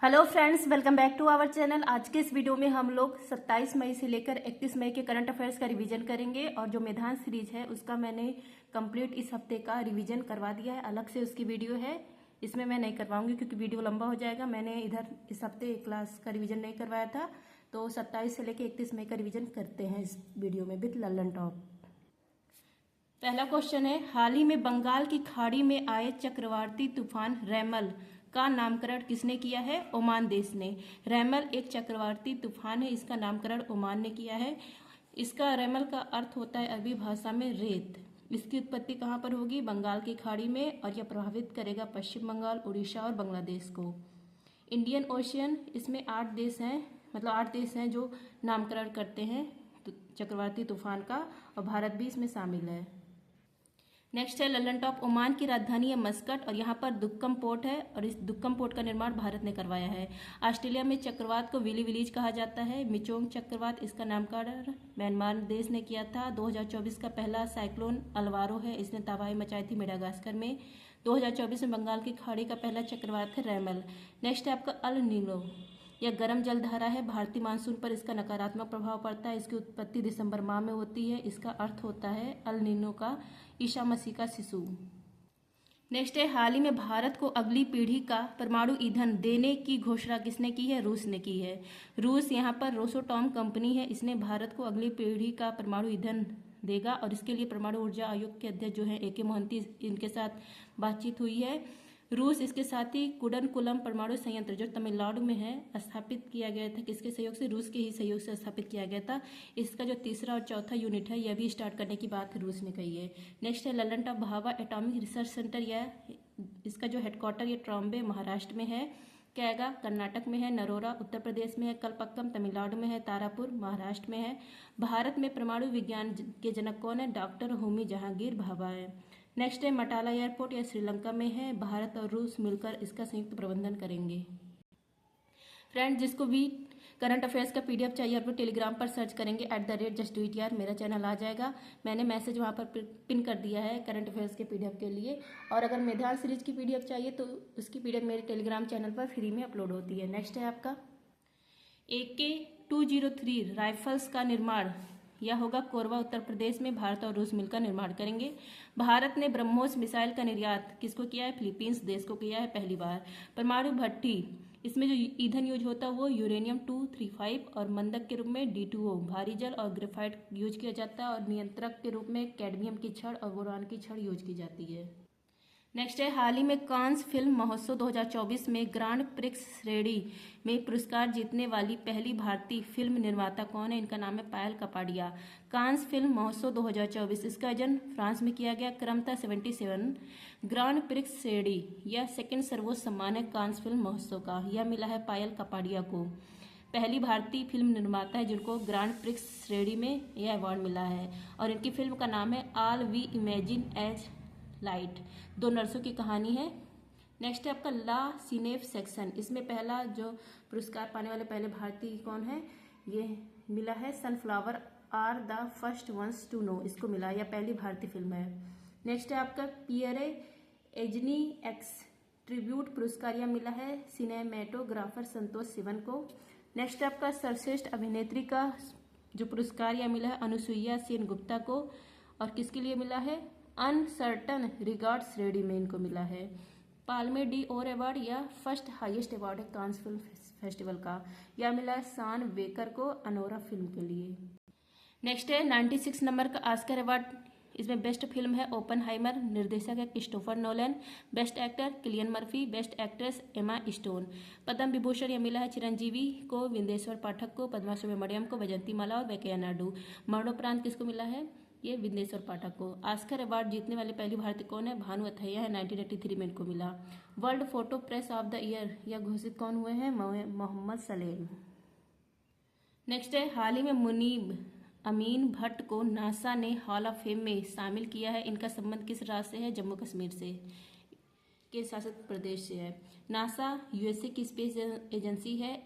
Hello friends, welcome back to our channel. आज के इस वीडियो में हम लोग 27 मई से लेकर 31 मई के करंट अफेयर्स का रिवीजन करेंगे। और जो मैदान सीरीज है उसका मैंने कंप्लीट इस हफ्ते का रिवीजन करवा दिया है। अलग से उसकी वीडियो है, इसमें मैं नहीं करवाऊंगी क्योंकि वीडियो लंबा हो जाएगा। मैंने इधर इस हफ्ते क्लास का रिवीजन नहीं करवाया था, तो 27 से लेकर 31 मई का रिविजन करते हैं इस वीडियो में विथ लल्लन टॉप। पहला क्वेश्चन है, हाल ही में बंगाल की खाड़ी में आए चक्रवाती तूफान रैमल का नामकरण किसने किया है? ओमान देश ने। रैमल एक चक्रवाती तूफान है, इसका नामकरण ओमान ने किया है। इसका रैमल का अर्थ होता है अरबी भाषा में रेत। इसकी उत्पत्ति कहाँ पर होगी? बंगाल की खाड़ी में, और यह प्रभावित करेगा पश्चिम बंगाल, उड़ीसा और बांग्लादेश को। इंडियन ओशियन, इसमें 8 देश हैं, मतलब 8 देश हैं जो नामकरण करते हैं चक्रवाती तूफान का, और भारत भी इसमें शामिल है। नेक्स्ट है लल्लन टॉप। ओमान की राजधानी है मस्कट और यहाँ पर दुक्कम पोर्ट है, और इस दुक्कम पोर्ट का निर्माण भारत ने करवाया है। ऑस्ट्रेलिया में चक्रवात को विली विलीज कहा जाता है। मिचोंग चक्रवात, इसका नामकरण म्यांमार देश ने किया था। 2024 का पहला साइक्लोन अल्वारो है, इसने तबाही मचाई थी मेडागास्कर में। 2024 में बंगाल की खाड़ी का पहला चक्रवात है रैमल। नेक्स्ट है आपका अल नीनो। यह गर्म जलधारा है, भारतीय मानसून पर इसका नकारात्मक प्रभाव पड़ता है। इसकी उत्पत्ति दिसंबर माह में होती है। इसका अर्थ होता है अल नीनो का ईसा मसीह का शिशु। नेक्स्ट है, हाल ही में भारत को अगली पीढ़ी का परमाणु ईंधन देने की घोषणा किसने की है? रूस ने की है। रूस, यहाँ पर रोसोटॉम कंपनी है, इसने भारत को अगली पीढ़ी का परमाणु ईंधन देगा, और इसके लिए परमाणु ऊर्जा आयोग के अध्यक्ष जो है AK मोहंती, इनके साथ बातचीत हुई है। रूस, इसके साथ ही कुडनकुलम परमाणु संयंत्र जो तमिलनाडु में है, स्थापित किया गया था। किसके सहयोग से? रूस के ही सहयोग से स्थापित किया गया था। इसका जो तीसरा और चौथा यूनिट है, यह भी स्टार्ट करने की बात रूस ने कही है। नेक्स्ट है Lallan top Bhabha atomic research centre. यह इसका जो हेडक्वार्टर ये ट्रॉम्बे महाराष्ट्र में है। कैगा कर्नाटक में है। नरोरा उत्तर प्रदेश में है। कलपक्कम तमिलनाडु में है। तारापुर महाराष्ट्र में है। भारत में परमाणु विज्ञान के जनक कौन है? डॉक्टर होमी जहांगीर भाभा है। नेक्स्ट है मटाला एयरपोर्ट, यह श्रीलंका में है। भारत और रूस मिलकर इसका संयुक्त प्रबंधन करेंगे। फ्रेंड, जिसको भी करंट अफेयर्स का PDF चाहिए, आप लोग टेलीग्राम पर सर्च करेंगे @justdoityar, मेरा चैनल आ जाएगा। मैंने मैसेज वहाँ पर पिन कर दिया है करंट अफेयर्स के PDF के लिए। और अगर मेधान सीरीज की PDF चाहिए तो उसकी PDF मेरे टेलीग्राम चैनल पर फ्री में अपलोड होती है। नेक्स्ट है आपका AK-203 राइफल्स का निर्माण, यह होगा कोरबा उत्तर प्रदेश में। भारत और रूस मिलकर निर्माण करेंगे। भारत ने ब्रह्मोस मिसाइल का निर्यात किसको किया है? फिलीपींस देश को किया है पहली बार। परमाणु भट्टी, इसमें जो ईंधन यूज होता है वो यूरेनियम 235 और मंदक के रूप में D2O, भारी जल और ग्रेफाइट यूज किया जाता है। और नियंत्रक के रूप में कैडमियम की छड़ और बोरान की छड़ यूज की जाती है। नेक्स्ट है, हाल ही में कांस फिल्म महोत्सव 2024 में ग्रांड प्रिक्स श्रेणी में पुरस्कार जीतने वाली पहली भारतीय फिल्म निर्माता कौन है? इनका नाम है पायल कपाडिया। कांस फिल्म महोत्सव 2024, इसका आयोजन फ्रांस में किया गया, क्रमतः 77 ग्रांड प्रिक्स श्रेणी, यह सेकंड सर्वोच्च सम्मान है कांस फिल्म महोत्सव का। यह मिला है पायल कपाडिया को। पहली भारतीय फिल्म निर्माता है जिनको ग्रांड प्रिक्स श्रेणी में यह अवार्ड मिला है, और इनकी फिल्म का नाम है all we imagine as light. 2 नर्सों की कहानी है। नेक्स्ट है आपका ला सिनेफ सेक्शन, इसमें पहला जो पुरस्कार पाने वाले पहले भारतीय कौन है? ये मिला है sunflower are the first ones to know, इसको मिला, यह पहली भारतीय फिल्म है। नेक्स्ट है आपका पियरे एजनी एक्स ट्रिब्यूट पुरस्कार, यह मिला है सिनेमेटोग्राफर संतोष सिवन को। नेक्स्ट है आपका सर्वश्रेष्ठ अभिनेत्री का जो पुरस्कार यह मिला है अनुसुईया सेन गुप्ता को, और किसके लिए मिला है? अनसर्टन रिगार्ड श्रेणी में इनको मिला है। पाल्मे डी ओर अवार्ड, यह फर्स्ट हाईएस्ट अवार्ड है कांस फिल्म फेस्टिवल का, यह मिला है सान वेकर को अनोरा फिल्म के लिए। नेक्स्ट है 96 नंबर का ऑस्कर अवार्ड, इसमें बेस्ट फिल्म है ओपनहाइमर, निर्देशक है Christopher Nolan. Best actor Cillian Murphy, best actress Emma Stone. Padma Vibhushan यह मिला है चिरंजीवी को, विंदेश्वर पाठक को, पद्मा सुब्रमण्यम को, वैजयंती माला और वेंकैया नायडू। मरणोपरांत किसको मिला है? ये विंदेश्वर पाठक को। ऑस्कर अवार्ड जीतने वाली पहली भारतीय कौन है? भानु अथैया है, 1983 में इनको मिला। World photo press of the year, यह घोषित कौन हुए हैं? मोहम्मद सलेम। नेक्स्ट है, हाल ही में मुनीब अमीन भट्ट को नासा ने हॉल ऑफ फेम में शामिल किया है। इनका संबंध किस राज्य से है? जम्मू कश्मीर से के शासित प्रदेश से है। नासा USA की स्पेस एजेंसी है।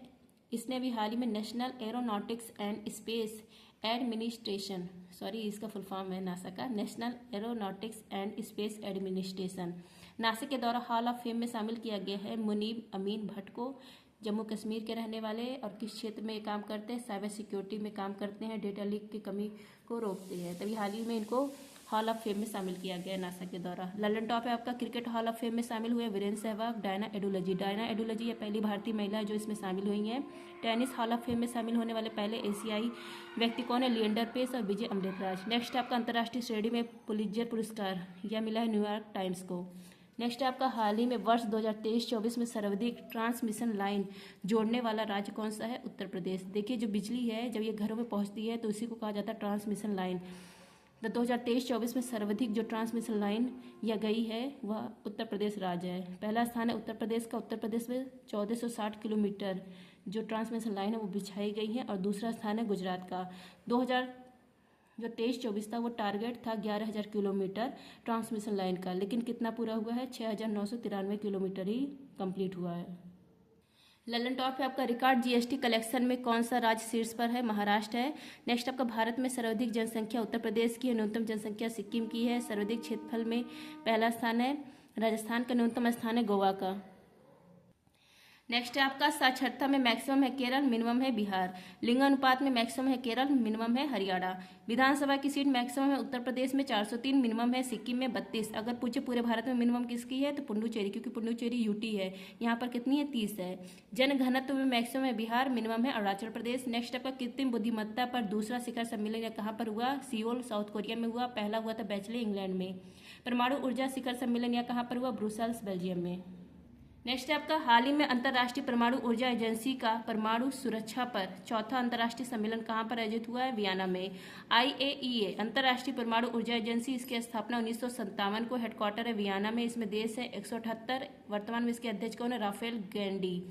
इसने भी हाल ही में national aeronautics and space administration, इसका फुल फॉर्म है नासा का national aeronautics and space administration, NASA के द्वारा हॉल ऑफ फेम में शामिल किया गया है मुनीब अमीन भट्ट को। जम्मू कश्मीर के रहने वाले और किस क्षेत्र में काम करते हैं, साइबर सिक्योरिटी में काम करते हैं, डेटा लीक की कमी को रोकते हैं। तभी हाल ही में इनको हॉल ऑफ फेम में शामिल किया गया नासा के द्वारा। ललन टॉप है आपका क्रिकेट हॉल ऑफ फेम में शामिल हुए वीरेंद्र सहवाग, डायना एडुलजी ये पहली भारतीय महिला है जो इसमें शामिल हुई हैं। टेनिस हॉल ऑफ फेम में शामिल होने वाले पहले एशियाई व्यक्ति कौन है, लिएंडर पेस और विजय अमृतराज। नेक्स्ट आपका अंतर्राष्ट्रीय श्रेणी में पुलित्जर पुरस्कार यह मिला है न्यूयॉर्क टाइम्स को। नेक्स्ट आपका हाल ही में वर्ष 2023-24 में सर्वाधिक ट्रांसमिशन लाइन जोड़ने वाला राज्य कौन सा है, उत्तर प्रदेश। देखिए जो बिजली है जब ये घरों में पहुंचती है तो उसी को कहा जाता है ट्रांसमिशन लाइन। तो 2023-24 में सर्वाधिक जो ट्रांसमिशन लाइन या गई है वह उत्तर प्रदेश राज्य है। पहला स्थान है उत्तर प्रदेश का, उत्तर प्रदेश में 1460 किलोमीटर जो ट्रांसमिशन लाइन है वो बिछाई गई है। और दूसरा स्थान है गुजरात का। 2023-24 था वो टारगेट था 11,000 किलोमीटर ट्रांसमिशन लाइन का, लेकिन कितना पूरा हुआ है, 6,993 किलोमीटर ही कंप्लीट हुआ है। ललन टॉप है आपका रिकॉर्ड जीएसटी कलेक्शन में कौन सा राज्य शीर्ष पर है, महाराष्ट्र है। नेक्स्ट आपका भारत में सर्वाधिक जनसंख्या उत्तर प्रदेश की है, न्यूनतम जनसंख्या सिक्किम की है। सर्वाधिक क्षेत्रफल में पहला स्थान है राजस्थान का, न्यूनतम स्थान है गोवा का। नेक्स्ट है आपका साक्षरता में मैक्सिमम है केरल, मिनिमम है बिहार। लिंग अनुपात में मैक्सिमम है केरल, मिनिमम है हरियाणा। विधानसभा की सीट मैक्सिमम है उत्तर प्रदेश में 403, मिनिमम है सिक्किम में 32। अगर पूछे पूरे भारत में मिनिमम किसकी है तो पुडुचेरी, क्योंकि पुडुचेरी यूटी है। यहाँ पर कितनी है, 30 है। जन घनत्व में मैक्सिमम है बिहार, मिनिमम है अरुणाचल प्रदेश। नेक्स्ट आपका कृत्रिम बुद्धिमत्ता पर दूसरा शिखर सम्मेलन कहाँ पर हुआ, सियोल साउथ कोरिया में हुआ। पहला हुआ था बैचले इंग्लैंड में। परमाणु ऊर्जा शिखर सम्मेलन यहाँ कहाँ पर हुआ, ब्रुसेल्स बेल्जियम में। नेक्स्ट है आपका हाल ही में अंतर्राष्ट्रीय परमाणु ऊर्जा एजेंसी का परमाणु सुरक्षा पर चौथा अंतर्राष्ट्रीय सम्मेलन कहाँ पर आयोजित हुआ है, वियना में। IAEA अंतर्राष्ट्रीय परमाणु ऊर्जा एजेंसी, इसकी स्थापना 1957 को, हेडक्वार्टर है वियना में। इसमें देश है 178। वर्तमान में इसके अध्यक्ष कौन है, राफेल ग्रैंडी।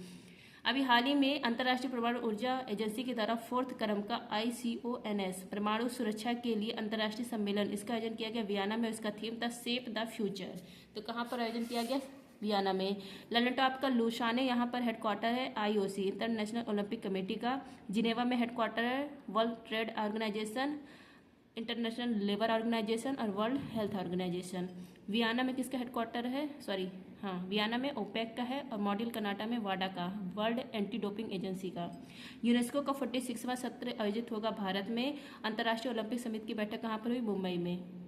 अभी हाल ही में अंतर्राष्ट्रीय परमाणु ऊर्जा एजेंसी की तरफ 4th क्रम का ICONS परमाणु सुरक्षा के लिए अंतर्राष्ट्रीय सम्मेलन इसका आयोजन किया गया वियना में। इसका थीम था सेफ द फ्यूचर। तो कहाँ पर आयोजन किया गया, वियना में। ललन टॉप का लुसाने यहाँ पर हेडक्वार्टर है IOC इंटरनेशनल ओलंपिक कमेटी का। जिनेवा में हेडक्वार्टर है world trade organisation, international labour organisation और वर्ल्ड हेल्थ ऑर्गेनाइजेशन। वियना में किसका हेडक्वार्टर है, वियना में ओपेक का है। और मॉड्यूल कनाडा में वाडा का, वर्ल्ड एंटी डोपिंग एजेंसी का। यूनेस्को का 46वां सत्र आयोजित होगा भारत में। अंतर्राष्ट्रीय ओलंपिक समिति की बैठक कहाँ पर हुई, मुंबई में।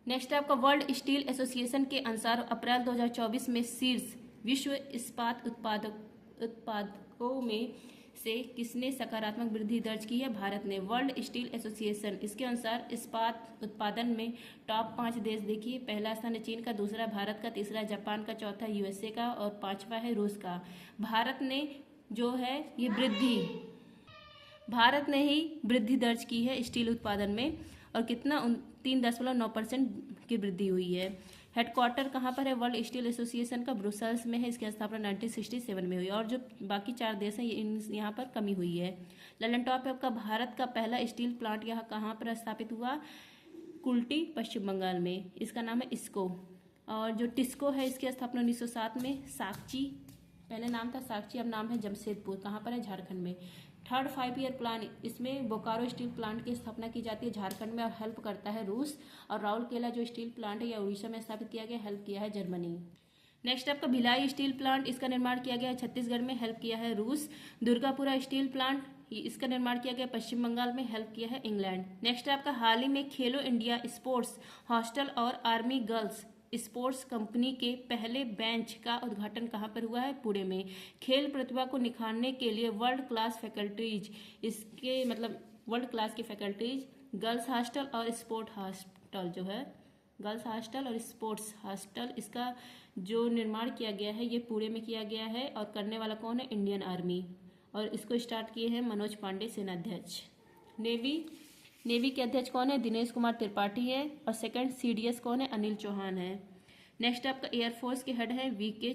नेक्स्ट आपका वर्ल्ड स्टील एसोसिएशन के अनुसार अप्रैल 2024 में शीर्ष विश्व इस्पात उत्पादकों में से किसने सकारात्मक वृद्धि दर्ज की है, भारत ने। वर्ल्ड स्टील एसोसिएशन इसके अनुसार इस्पात उत्पादन में टॉप 5 देश देखिए। पहला स्थान है चीन का, दूसरा भारत का, तीसरा जापान का, चौथा USA का और 5वां है रूस का। भारत ने जो है ये भारत ने ही वृद्धि दर्ज की है स्टील उत्पादन में, और कितना 3.9% की वृद्धि हुई है। हेडक्वार्टर कहाँ पर है वर्ल्ड स्टील एसोसिएशन का, ब्रुसेल्स में है। इसकी स्थापना 1967 में हुई। और जो बाकी 4 देश हैं यहाँ पर कमी हुई है। ललन टॉप आपका भारत का पहला स्टील प्लांट यहाँ कहाँ पर स्थापित हुआ, कुल्टी पश्चिम बंगाल में। इसका नाम है ISCO। और जो टिस्को है इसकी स्थापना 1907 में। साकची पहले नाम था साकची, अब नाम है जमशेदपुर, कहाँ पर है, झारखंड में। थर्ड 5 ईयर प्लान, इसमें बोकारो स्टील प्लांट की स्थापना की जाती है झारखंड में और हेल्प करता है रूस। और राउरकेला जो स्टील प्लांट है या उड़ीसा में स्थापित किया गया, हेल्प किया है जर्मनी। नेक्स्ट आपका भिलाई स्टील प्लांट, इसका निर्माण किया गया है छत्तीसगढ़ में, हेल्प किया है रूस। दुर्गापुरा स्टील प्लांट, इसका निर्माण किया गया पश्चिम बंगाल में, हेल्प किया है इंग्लैंड। नेक्स्ट आपका हाल ही में खेलो इंडिया स्पोर्ट्स हॉस्टल और आर्मी गर्ल्स स्पोर्ट्स कंपनी के पहले बेंच का उद्घाटन कहाँ पर हुआ है, पुणे में। खेल प्रतिभा को निखारने के लिए वर्ल्ड क्लास फैकल्टीज, इसके मतलब वर्ल्ड क्लास की फैकल्टीज, गर्ल्स हॉस्टल और स्पोर्ट हॉस्टल जो है, गर्ल्स हॉस्टल और स्पोर्ट्स हॉस्टल, इसका जो निर्माण किया गया है ये पुणे में किया गया है। और करने वाला कौन है, इंडियन आर्मी। और इसको स्टार्ट किए हैं मनोज पांडे सेनाध्यक्ष। नेवी के अध्यक्ष कौन है, दिनेश कुमार त्रिपाठी है। और सेकंड CDS कौन है, अनिल चौहान है। नेक्स्ट आपका एयरफोर्स के हेड है VR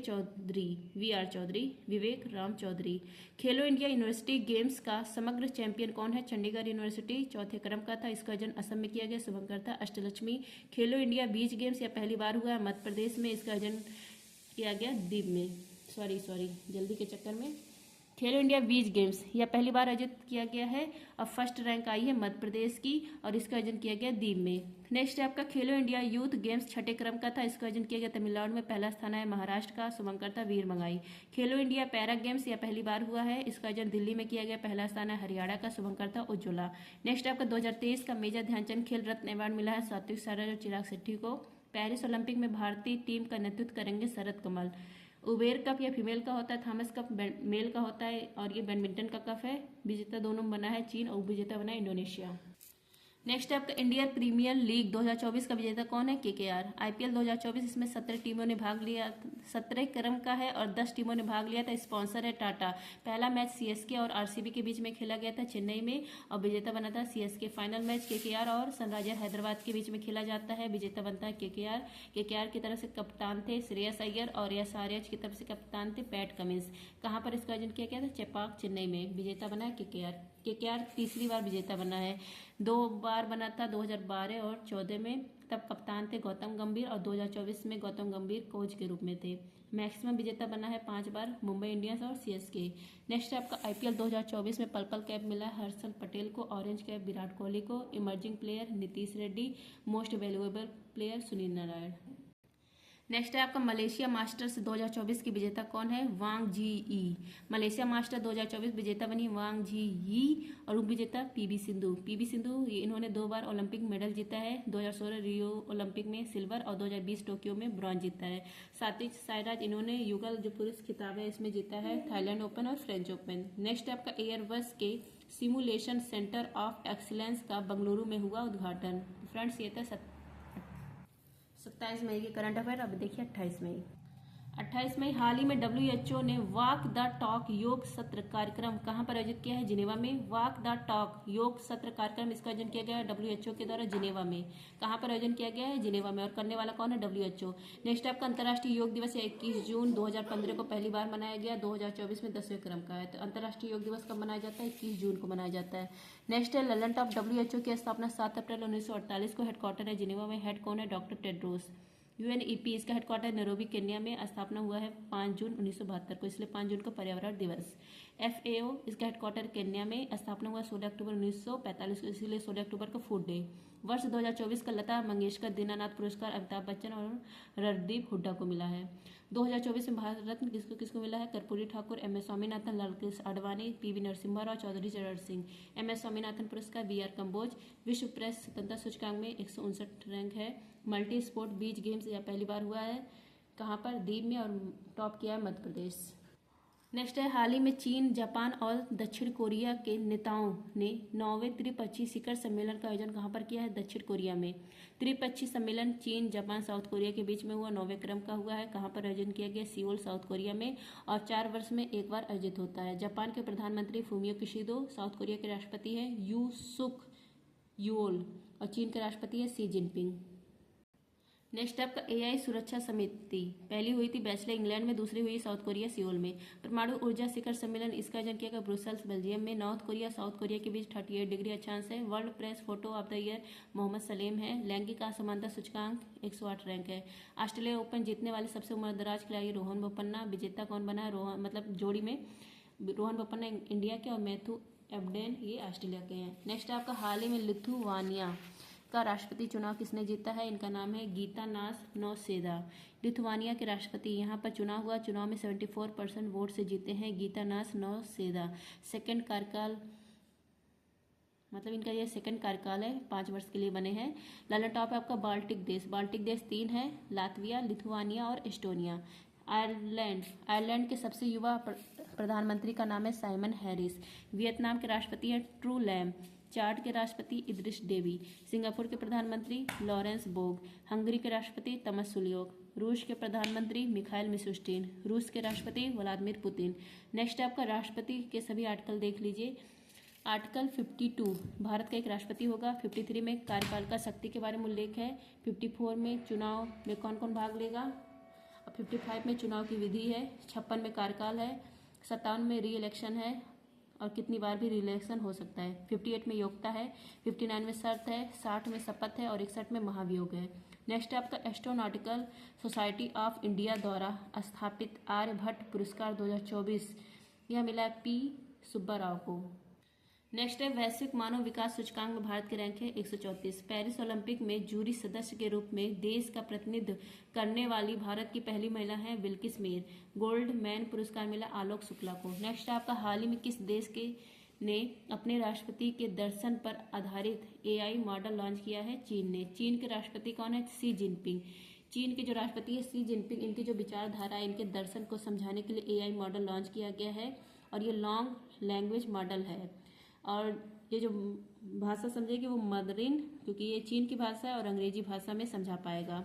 चौधरी, विवेक राम चौधरी। खेलो इंडिया यूनिवर्सिटी गेम्स का समग्र चैंपियन कौन है, चंडीगढ़ यूनिवर्सिटी, 4थे क्रम का था। इसका आयोजन असम में किया गया, शुभंकर था। अष्टलक्ष्मी। खेलो इंडिया बीच गेम्स यह पहली बार हुआ है मध्य प्रदेश में, इसका आयोजन किया गया दीप में, सॉरी जल्दी के चक्कर में खेलो इंडिया बीच गेम्स यह पहली बार आयोजित किया गया है और फर्स्ट रैंक आई है मध्य प्रदेश की और इसका आयोजन किया गया दीव में। नेक्स्ट है आपका खेलो इंडिया यूथ गेम्स छठे क्रम का था, इसका आयोजन किया गया तमिलनाडु में। पहला स्थान है महाराष्ट्र का, शुभंकर था वीर मंगाई। खेलो इंडिया पैरा गेम्स यह पहली बार हुआ है, इसका आयोजन दिल्ली में किया गया। पहला स्थान है हरियाणा का, शुभंकर था उज्ज्वला। नेक्स्ट आपका 2023 का मेजर ध्यानचंद खेल रत्न अवार्ड मिला है सात्विक साराज और चिराग शेट्टी को। पेरिस ओलंपिक में भारतीय टीम का नेतृत्व करेंगे शरद कमल। उबेर कप यह फीमेल का होता है, थॉमस कप मेल का होता है और ये बैडमिंटन का कप है। विजेता दोनों बना है चीन और उपविजेता बना है इंडोनेशिया। नेक्स्ट है आपका इंडियन प्रीमियर लीग 2024 का विजेता कौन है? केकेआर। आईपीएल 2024 इसमें 17 टीमों ने भाग लिया, 17 क्रम का है और 10 टीमों ने भाग लिया था। स्पॉन्सर है टाटा। पहला मैच सीएसके और आरसीबी के बीच में खेला गया था चेन्नई में और विजेता बना था सीएसके। फाइनल मैच केकेआर और सनराइजर हैदराबाद के बीच में खेला जाता है, विजेता बनता है केकेआर। केकेआर की तरफ से कप्तान थे श्रेयस अय्यर और एसआरएच की तरफ से कप्तान थे पैट कमिंस। कहाँ पर इसका आयोजन किया गया था? चेपाक चेन्नई में। विजेता बना है केकेआर। केकेआर तीसरी बार विजेता बना है, 2 बार बना था 2012 और 14 में, तब कप्तान थे गौतम गंभीर और 2024 में गौतम गंभीर कोच के रूप में थे। मैक्सिमम विजेता बना है 5 बार, मुंबई इंडियंस और सीएसके। नेक्स्ट आपका आईपीएल 2024 में पर्पल कैप मिला है हर्षल पटेल को, ऑरेंज कैप विराट कोहली को, emerging player Nitish Reddy, most valuable player Sunil Narayan. Next है आपका मलेशिया मास्टर्स 2024 की विजेता कौन है? वांग जी ई। मलेशिया मास्टर 2024 विजेता बनी वांग जी ई और उप विजेता पीवी सिंधु। पीवी सिंधु इन्होंने 2 बार ओलंपिक मेडल जीता है, 2016 रियो ओलंपिक में सिल्वर और 2020 टोक्यो में ब्रॉन्ज जीता है। सात्विक साईराज इन्होंने युगल जो पुरुष खिताब है इसमें जीता है, थाईलैंड ओपन और फ्रेंच ओपन। नेक्स्ट है आपका एयरबस के सिमुलेशन सेंटर ऑफ एक्सीलेंस का बेंगलुरु में हुआ उद्घाटन। फ्रेंड्स ये था 27 मई के करंट अफेयर। अब देखिए 28 मई। 28 मई हाल ही में WHO ने वॉक द टॉक योग सत्र कार्यक्रम कहाँ पर आयोजित किया है? जिनेवा में। वॉक द टॉक योग सत्र कार्यक्रम इसका आयोजन किया गया है WHO के द्वारा जिनेवा में। कहाँ पर आयोजन किया गया है? जिनेवा में। और करने वाला कौन है? WHO। नेक्स्ट आपका अंतर्राष्ट्रीय योग दिवस 21 जून 2015 को पहली बार मनाया गया, 2024 में 10वें क्रम का है। तो अंतर्राष्ट्रीय योग दिवस कब मनाया जाता है? 21 जून को मनाया जाता है। नेक्स्ट है ललन टॉप WHO की स्थापना 7 अप्रैल 1948 को, हेडक्वार्टर है जिनेवा में। हेड कौन है? Doctor Tedros. यूएनईपी इसका हेडक्वार्टर नैरोबी केन्या में, स्थापना हुआ है 5 जून 1972 को, इसलिए 5 जून को पर्यावरण दिवस। FAO इसका हेडक्वार्टर केन्या में, स्थापना हुआ 16 अक्टूबर 1945 को, इसलिए 16 अक्टूबर को फूड डे। वर्ष 2024 का लता मंगेशकर दीनानाथ पुरस्कार अमिताभ बच्चन और रणदीप हुड्डा को मिला है। 2024 में भारत रत्न किसको किसको मिला है? कर्पूरी ठाकुर, MS स्वामीनाथन, लालकृष्ण आडवाणी, PV नरसिम्हा राव, चौधरी चरण सिंह। MS स्वामीनाथन पुरस्कार BR कंबोज। विश्व प्रेस स्वतंत्रता सूचकांक में 159 रैंक है। मल्टी स्पोर्ट बीच गेम्स यह पहली बार हुआ है, कहाँ पर? दीव में, और टॉप किया है मध्य प्रदेश। नेक्स्ट है हाल ही में चीन, जापान और दक्षिण कोरिया के नेताओं ने 9वें त्रिपक्षीय शिखर सम्मेलन का आयोजन कहाँ पर किया है? दक्षिण कोरिया में। त्रिपक्षीय सम्मेलन चीन, जापान, साउथ कोरिया के बीच में हुआ, 9वें क्रम का हुआ है। कहाँ पर आयोजन किया गया? सियोल, साउथ कोरिया में, और 4 वर्ष में एक बार आयोजित होता है। जापान के प्रधानमंत्री फूमियो किशिदो, साउथ कोरिया के राष्ट्रपति है यू सुक यूल और चीन के राष्ट्रपति है शी जिनपिंग। नेक्स्ट आपका AI सुरक्षा समिति पहली हुई थी बैचलर इंग्लैंड में, दूसरी हुई साउथ कोरिया सियोल में। परमाणु ऊर्जा शिखर सम्मेलन इसका आयोजन किया गया ब्रुसेल्स बेल्जियम में। नॉर्थ कोरिया साउथ कोरिया के बीच 38 डिग्री अक्षांश है। World press photo of the year Mohammed Salem है। लैंगिक असमानता सूचकांक 108 रैंक है। ऑस्ट्रेलिया ओपन जीतने वाले सबसे उम्रदराज खिलाड़ी रोहन बोपन्ना। विजेता कौन बना है? रोहन मतलब जोड़ी में रोहन बोपन्ना इंडिया के और मैथ्यू एबडेन ये ऑस्ट्रेलिया के हैं। नेक्स्ट आपका हाल ही में लिथुआनिया का राष्ट्रपति चुनाव किसने जीता है? इनका नाम है गीतानास नौसेदा। लिथुआनिया के राष्ट्रपति यहाँ पर चुनाव हुआ, चुनाव में 74% वोट से जीते हैं गीतानास नौसेदा। सेकंड कार्यकाल मतलब इनका ये सेकंड कार्यकाल है, 5 वर्ष के लिए बने हैं। लाला टॉप है आपका बाल्टिक देश। बाल्टिक देश 3 है, लातविया, लिथुआनिया और एस्टोनिया। आयरलैंड के सबसे युवा प्रधानमंत्री का नाम है साइमन हैरिस। वियतनाम के राष्ट्रपति है ट्रू लैम। चाड के राष्ट्रपति इद्रिस डेबी। सिंगापुर के प्रधानमंत्री लॉरेंस बोग। हंगरी के राष्ट्रपति तमस सुलियोक। रूस के प्रधानमंत्री मिखाइल मिशुस्टिन। रूस के राष्ट्रपति व्लादिमीर पुतिन। नेक्स्ट आपका राष्ट्रपति के सभी आर्टिकल देख लीजिए। आर्टिकल 52 भारत का एक राष्ट्रपति होगा। 53 में कार्यपालिका का शक्ति के बारे में उल्लेख है। 54 में चुनाव में कौन कौन भाग लेगा। 55 में चुनाव की विधि है। 56 में कार्यकाल है। 57 में री इलेक्शन है और कितनी बार भी री इलेक्शन हो सकता है। 58 में योग्यता है। 59 में शर्त है। 60 में शपथ है और 61 में महाभियोग है। नेक्स्ट आपका एस्ट्रोनॉटिकल सोसाइटी ऑफ इंडिया द्वारा स्थापित आर्यभट्ट पुरस्कार 2024 यह मिला है पी सुब्बाराव को। नेक्स्ट है वैश्विक मानव विकास सूचकांक में भारत की रैंक है 134। पेरिस ओलंपिक में जूरी सदस्य के रूप में देश का प्रतिनिधित्व करने वाली भारत की पहली महिला है बिल्किस मीर। गोल्ड मैन पुरस्कार मिला आलोक शुक्ला को। नेक्स्ट है आपका हाल ही में किस देश के ने अपने राष्ट्रपति के दर्शन पर आधारित AI मॉडल लॉन्च किया है? चीन ने। चीन के राष्ट्रपति कौन है? Xi Jinping. चीन के जो राष्ट्रपति है शी जिनपिंग, इनकी जो विचारधारा है, इनके दर्शन को समझाने के लिए AI मॉडल लॉन्च किया गया है और ये लॉन्ग लैंग्वेज मॉडल है। और ये जो भाषा समझेगी वो मंdarin, क्योंकि ये चीन की भाषा है और अंग्रेजी भाषा में समझा पाएगा।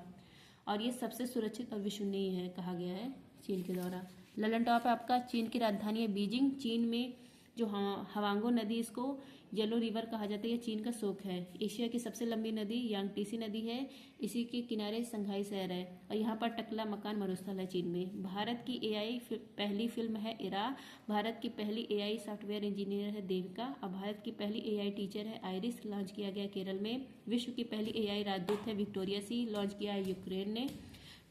और ये सबसे सुरक्षित और विश्वसनीय है कहा गया है चीन के द्वारा। ललन टॉप है आपका चीन की राजधानी है बीजिंग। चीन में जो हवांगो नदी, इसको येलो रिवर कहा जाता है, ये चीन का शोक है। एशिया की सबसे लंबी नदी यांगटीसी नदी है, इसी के किनारे संघाई शहर है और यहाँ पर टकला मकान मरुस्थल है चीन में। भारत की AI पहली फिल्म है इरा। भारत की पहली AI सॉफ्टवेयर इंजीनियर है देविका और भारत की पहली AI टीचर है आयरिस। लॉन्च किया गया केरल में। विश्व की पहली AI राजदूत है विक्टोरिया सी। लॉन्च किया है यूक्रेन ने।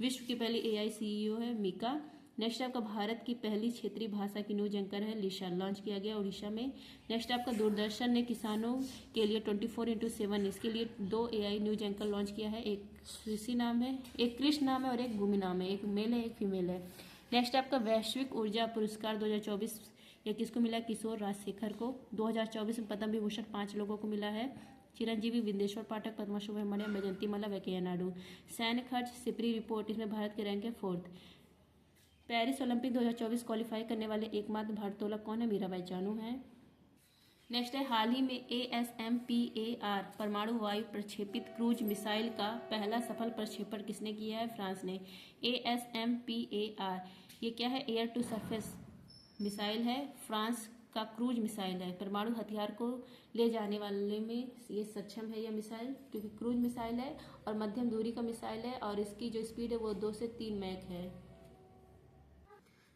विश्व की पहली AI CEO है मीका। नेक्स्ट आपका भारत की पहली क्षेत्रीय भाषा की न्यूज एंकर है लिशा। लॉन्च किया गया उड़ीसा में। नेक्स्ट आपका दूरदर्शन ने किसानों के लिए 24x7 इसके लिए 2 AI न्यूज एंकर लॉन्च किया है। एक कृषि नाम है, एक कृष्ण नाम है और एक भूमि नाम है। एक मेल है, एक फीमेल है। नेक्स्ट आपका वैश्विक ऊर्जा पुरस्कार 2024 ये किसको मिला? किशोर राजशेखर को। 2024 में पद्म विभूषण 5 लोगों को मिला है। चिरंजीवी, विंदेश्वर पाठक, पद्मा सुब्रमण्यम, वैजयंती माला, वेंकैया नायडू। सैन्य खर्च सिपरी रिपोर्ट, इसमें भारत की रैंक है 4th। पेरिस ओलंपिक 2024 क्वालिफाई करने वाले एकमात्र भारोत्तोलक कौन है? मीराबाई चानू है। नेक्स्ट है हाल ही में ASMPAR परमाणु वायु प्रक्षेपित क्रूज मिसाइल का पहला सफल प्रक्षेपण किसने किया है? फ्रांस ने। ASMPAR ये क्या है? एयर टू सरफेस मिसाइल है। फ्रांस का क्रूज मिसाइल है। परमाणु हथियार को ले जाने वाले में ये सक्षम है यह मिसाइल, क्योंकि क्रूज मिसाइल है और मध्यम दूरी का मिसाइल है और इसकी जो स्पीड है वो 2 से 3 मैक है।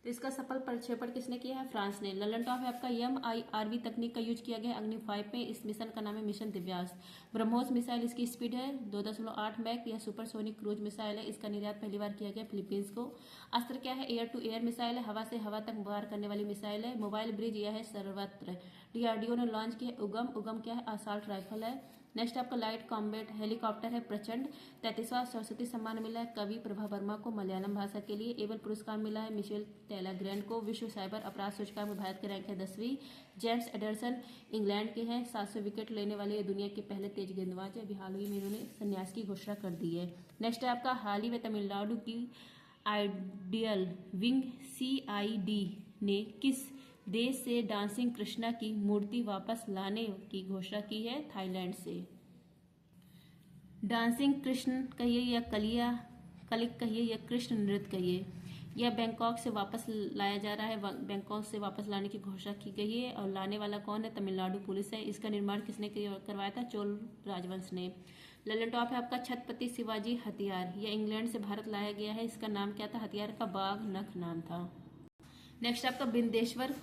तो इसका सफल प्रक्षेपण किसने किया है? फ्रांस ने। ललन टॉप है आपका MIRV तकनीक का यूज किया गया अग्नि 5 में। इस मिशन का नाम है मिशन दिव्यास। ब्रह्मोस मिसाइल, इसकी स्पीड है 2.8 मैक। यह सुपरसोनिक क्रूज मिसाइल है। इसका निर्यात पहली बार किया गया फिलीपींस को। अस्त्र क्या है? एयर टू एयर मिसाइल है, हवा से हवा तक वार करने वाली मिसाइल है। मोबाइल ब्रिज यह है सर्वत्र। DRDO ने लॉन्च किया उगम क्या है? असॉल्ट राइफल है। नेक्स्ट आपका लाइट कॉम्बैट हेलीकॉप्टर है प्रचंड। 33वां सरस्वती सम्मान मिला है कवि प्रभा वर्मा को मलयालम भाषा के लिए। एबल पुरस्कार मिला है मिशेल टेलाग्रैंड को। विश्व साइबर अपराध सूचकांक में भारत की रैंक है 10वीं। जेम्स एडरसन इंग्लैंड के हैं। 700 विकेट लेने वाले दुनिया के पहले तेज गेंदबाज है। अभी हाल ही में इन्होंने संन्यास की घोषणा कर दी है। नेक्स्ट है आपका हाल ही में तमिलनाडु की आइडियल विंग CID ने किस देश से डांसिंग कृष्णा की मूर्ति वापस लाने की घोषणा की है? थाईलैंड से। डांसिंग कृष्ण कहिए या कलिक कहिए या कृष्ण नृत्य कहिए, यह बैंकॉक से वापस लाया जा रहा है। बैंकॉक से वापस लाने की घोषणा की गई है और लाने वाला कौन है? तमिलनाडु पुलिस है। इसका निर्माण किसने करवाया था? चोल राजवंश ने। ललन टॉप है आपका छत्रपति शिवाजी हथियार। यह इंग्लैंड से भारत लाया गया है। इसका नाम क्या था? हथियार का बाघ नख नाम था। नेक्स्ट आपका बिंदेश्वर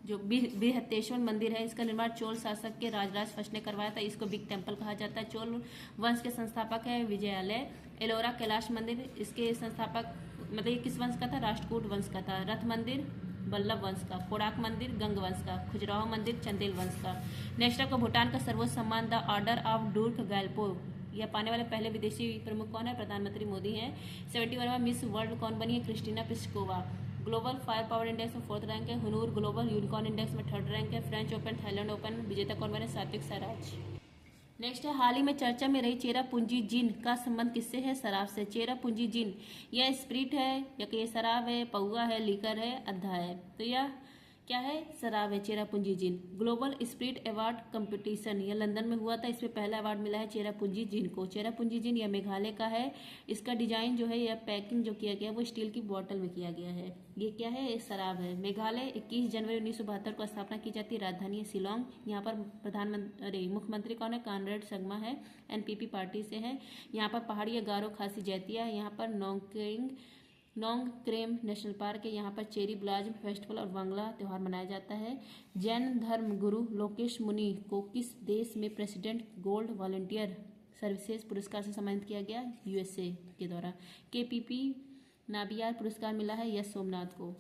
जो बृहत्तेश्वर मंदिर है, इसका निर्माण चोल शासक के राजराज फर्स्ट ने करवाया था। इसको बिग टेम्पल कहा जाता है। चोल वंश के संस्थापक है विजयालय। एलोरा कैलाश मंदिर, इसके संस्थापक मतलब ये किस वंश का था? राष्ट्रकूट वंश का था। रथ मंदिर बल्लभ वंश का। कोणार्क मंदिर गंग वंश का। खजुराहो मंदिर चंदेल वंश का। नेक्स्ट आपका भूटान का सर्वोच्च सम्मान द ऑर्डर ऑफ डूर्क गैल्पो, यह पाने वाले पहले विदेशी प्रमुख कौन है? प्रधानमंत्री मोदी हैं। 71वां मिस वर्ल्ड कौन बनी है? Kristina Pliskova. Global fire power index में 4th रैंक है। हुनूर ग्लोबल यूनिकॉर्न इंडेक्स में 3rd रैंक है। फ्रेंच ओपन थाईलैंड ओपन विजेता कौन बने? सात्विक साईराज। नेक्स्ट है हाल ही में चर्चा में रही चेरापूंजी जिन का संबंध किससे है? शराब से। चेरापूंजी जिन यह स्प्रिट है या कि शराब है, पौआ है, लीकर है, अद्धा है? तो यह क्या है? शराब है चेरापूंजी जिन। ग्लोबल स्प्रिट अवार्ड कंपटीशन यह लंदन में हुआ था। इसमें पहला अवार्ड मिला है चेरापूंजी जिन को। चेरापूंजी जिन यह मेघालय का है। इसका डिजाइन जो है यह पैकिंग जो किया गया वो स्टील की बोतल में किया गया है। ये क्या है? ये शराब है। मेघालय 21 जनवरी 1972 को स्थापना की जाती है। राजधानी है शिलोंग। यहाँ पर मुख्यमंत्री कौन है? कॉनरेड संगमा है। NPP पार्टी से है। यहाँ पर पहाड़ी गारो खासी जैतिया है। यहाँ पर नोंगक्रेम नेशनल पार्क है। यहाँ पर चेरी ब्लॉसम फेस्टिवल और वांगला त्यौहार मनाया जाता है। जैन धर्म गुरु लोकेश मुनि को किस देश में प्रेसिडेंट गोल्ड वॉलंटियर सर्विसेज पुरस्कार से सम्मानित किया गया? USA के द्वारा। KPP नाबियार पुरस्कार मिला है यश सोमनाथ को।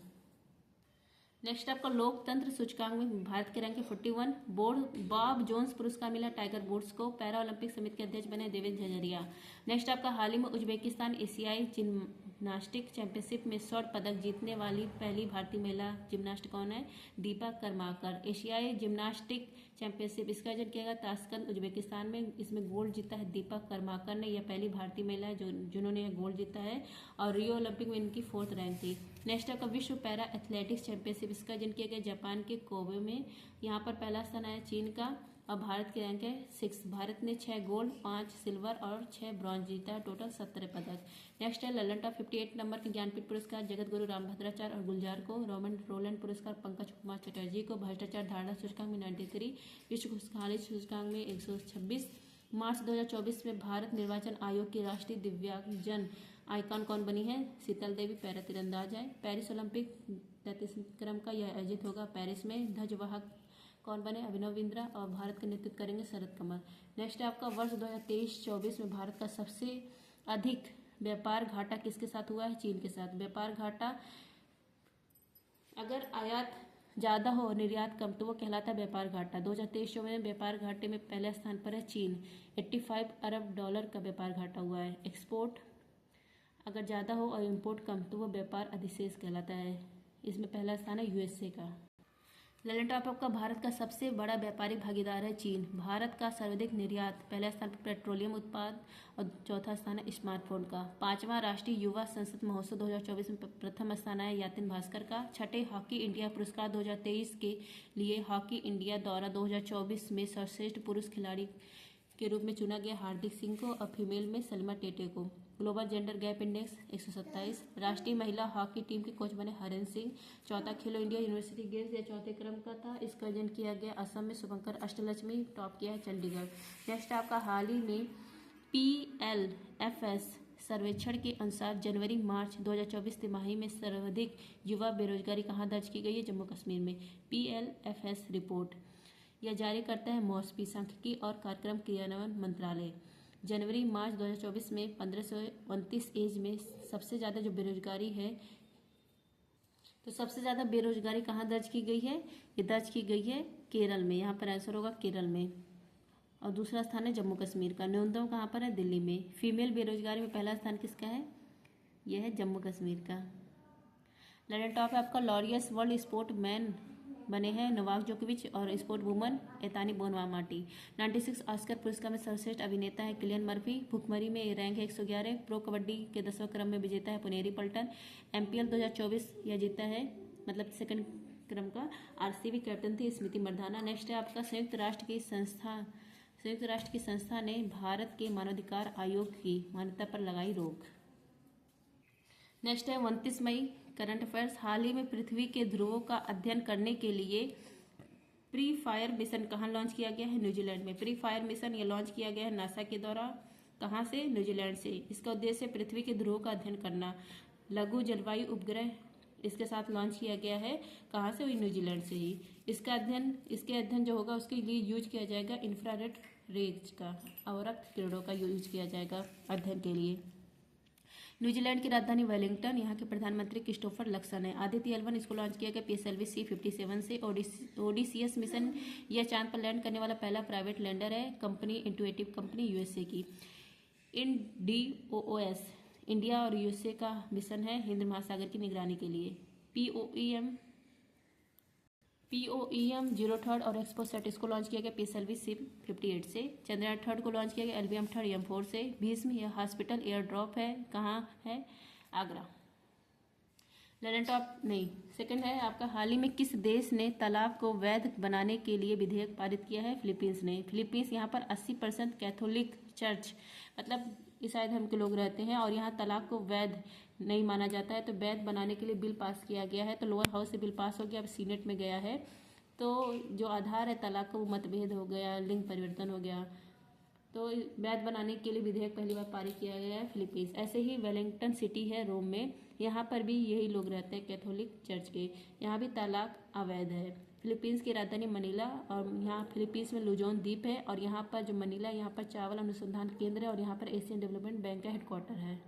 नेक्स्ट आपका लोकतंत्र सूचकांक में भारत के रैंक 41। बोर्ड बॉब जोन्स पुरस्कार मिला टाइगर वुड्स को। पैरा ओलंपिक समिति के अध्यक्ष बने देवेंद्र झझरिया। नेक्स्ट आपका हाल ही में उज्बेकिस्तान एशियाई जिम्नास्टिक चैंपियनशिप में स्वर्ण पदक जीतने वाली पहली भारतीय महिला जिम्नास्ट कौन है? दीपा कर्माकर। एशियाई जिम्नास्टिक चैंपियनशिप इसका आयोजन किया गया ताशकंद उज्बेकिस्तान में। इसमें गोल्ड जीता है दीपा कर्माकर ने। यह पहली भारतीय महिला है जिन्होंने यह गोल्ड जीता है और रियो ओलंपिक में इनकी 4th रैंक थी। नेक्स्ट आपका विश्व पैरा एथलेटिक्स चैंपियनशिप इसका आयोजन किया गया जापान के कोबे में। यहाँ पर पहला स्थान आया चीन का और भारत की रैंक है 6। भारत ने 6 गोल्ड, 5 सिल्वर और 6 ब्रॉन्ज जीता, टोटल 17 पदक। नेक्स्ट है ललन टॉप 58 नंबर के ज्ञानपीठ पुरस्कार जगत गुरु रामभद्राचार्य और गुलजार को। रोलैंड पुरस्कार पंकज कुमार चटर्जी को। भ्रष्टाचार धारणा सूचकांक में 93। विश्व खुशहाली सूचकांक में 126। मार्च 2024 में भारत निर्वाचन आयोग की राष्ट्रीय दिव्यांगजन आइकॉन कौन बनी है? शीतल देवी पैरा तीरंदाज है। पेरिस ओलंपिक 33 क्रम का यह आयोजित होगा पेरिस में। ध्वजवाहक कौन बने? अभिनव बिंद्रा और भारत का नेतृत्व करेंगे शरद कमल। नेक्स्ट है आपका वर्ष 2023-24 में भारत का सबसे अधिक व्यापार घाटा किसके साथ हुआ है? चीन के साथ। व्यापार घाटा अगर आयात ज़्यादा हो और निर्यात कम तो वो कहलाता है व्यापार घाटा। 2023 में व्यापार घाटे में पहले स्थान पर है चीन। 85 अरब डॉलर का व्यापार घाटा हुआ है। एक्सपोर्ट अगर ज़्यादा हो और इम्पोर्ट कम तो वो व्यापार अधिशेष कहलाता है। इसमें पहला स्थान है यूएसए का। ललन टॉप आपका भारत का सबसे बड़ा व्यापारिक भागीदार है चीन। भारत का सर्वाधिक निर्यात पहला स्थान पर पेट्रोलियम उत्पाद और चौथा स्थान है स्मार्टफोन का। 5वां राष्ट्रीय युवा संसद महोत्सव 2024 में प्रथम स्थान आया यातिन भास्कर का। छठे हॉकी इंडिया पुरस्कार 2023 के लिए हॉकी इंडिया द्वारा 2024 में सर्वश्रेष्ठ पुरुष खिलाड़ी के रूप में चुना गया हार्दिक सिंह को और फीमेल में सलीमा टेटे को। Global gender gap index 127। राष्ट्रीय महिला हॉकी टीम के कोच बने हरेंद्र सिंह। चौथा खेलो इंडिया यूनिवर्सिटी गेम्स यह 4थे क्रम का था। इसका आयोजन किया गया असम में। शुभंकर अष्टलक्ष्मी टॉप किया है चंडीगढ़। नेक्स्ट आपका हाल ही में PLFS सर्वेक्षण के अनुसार जनवरी मार्च 2024 तिमाही में सर्वाधिक युवा बेरोजगारी कहाँ दर्ज की गई है? जम्मू कश्मीर में। PLFS रिपोर्ट यह जारी करता है मौसमी सांख्यिकी और कार्यक्रम क्रियान्वयन मंत्रालय। जनवरी मार्च 2024 में 15 से 29 एज में सबसे ज़्यादा जो बेरोजगारी है तो सबसे ज़्यादा बेरोजगारी कहाँ दर्ज की गई है? ये दर्ज की गई है केरल में। यहाँ पर आंसर होगा केरल में। और दूसरा स्थान है जम्मू कश्मीर का। न्यूनतम कहाँ पर है? दिल्ली में। फीमेल बेरोजगारी में पहला स्थान किसका है? यह है जम्मू कश्मीर का। ललन टॉप है आपका लॉरियस वर्ल्ड स्पोर्ट मैन बने हैं नोवाक जोकोविच और स्पोर्ट वुमन एतानी बोनवामाटी। 96 ऑस्कर पुरस्कार में सर्वश्रेष्ठ अभिनेता है किलियन मर्फी। भुखमरी में रैंक है 111। प्रो कबड्डी के 10वें क्रम में विजेता है पुनेरी पल्टन। MPL 2024 यह जीता है मतलब सेकंड क्रम का। RCB कैप्टन थी स्मृति मंधाना। नेक्स्ट है आपका संयुक्त राष्ट्र की संस्था ने भारत के मानवाधिकार आयोग की मान्यता पर लगाई रोक। नेक्स्ट है 29 मई करंट अफेयर्स। हाल ही में पृथ्वी के ध्रुवों का अध्ययन करने के लिए प्री फायर मिशन कहाँ लॉन्च किया गया है? न्यूजीलैंड में। प्री फायर मिशन ये लॉन्च किया गया है नासा के द्वारा। कहाँ से? न्यूजीलैंड से। इसका उद्देश्य पृथ्वी के ध्रुवों का अध्ययन करना। लघु जलवायु उपग्रह इसके साथ लॉन्च किया गया है। कहाँ से? वही न्यूजीलैंड से ही। इसके अध्ययन जो होगा उसके लिए यूज किया जाएगा इंफ्रारेड रेज का, अवरक्त किरणों का यूज किया जाएगा अध्ययन के लिए। न्यूजीलैंड की राजधानी वेलिंगटन। यहाँ के प्रधानमंत्री क्रिस्टोफर लक्सन है। आदित्य L1 इसको लॉन्च किया गया PSLV C57 से। ओडिसियस मिशन यह चांद पर लैंड करने वाला पहला प्राइवेट लैंडर है। कंपनी इंटुएटिव कंपनी USA की। INDOOS इंडिया और USA का मिशन है हिंद महासागर की निगरानी के लिए। POEM 03 और एक्सपोसैट इसको लॉन्च किया गया PSLV C58 से। चंद्रयान 3 को लॉन्च किया गया LVM 3 M4 से। भीष्म यह हॉस्पिटल एयर ड्रॉप है। कहाँ है? आगरा। ललन टॉप नहीं सेकंड है आपका हाल ही में किस देश ने तलाक को वैध बनाने के लिए विधेयक पारित किया है? फिलीपींस ने। फिलीपींस यहाँ पर 80% कैथोलिक चर्च मतलब ईसाई धर्म के लोग रहते हैं और यहाँ तलाक को वैध नहीं माना जाता है तो वैध बनाने के लिए बिल पास किया गया है। तो लोअर हाउस से बिल पास हो गया, अब सीनेट में गया है। तो जो आधार है तलाक का वो मतभेद हो गया, लिंग परिवर्तन हो गया, तो वैध बनाने के लिए विधेयक पहली बार पारित किया गया है फिलीपींस। ऐसे ही वेलिंगटन सिटी है रोम में, यहाँ पर भी यही लोग रहते हैं कैथोलिक चर्च के। यहाँ भी तलाक अवैध है। फिलीपींस की राजधानी मनीला और यहाँ फिलीपींस में लुजोन द्वीप है और यहाँ पर जो मनीला यहाँ पर चावल अनुसंधान केंद्र है और यहाँ पर एशियन डेवलपमेंट बैंक का हेडक्वार्टर है।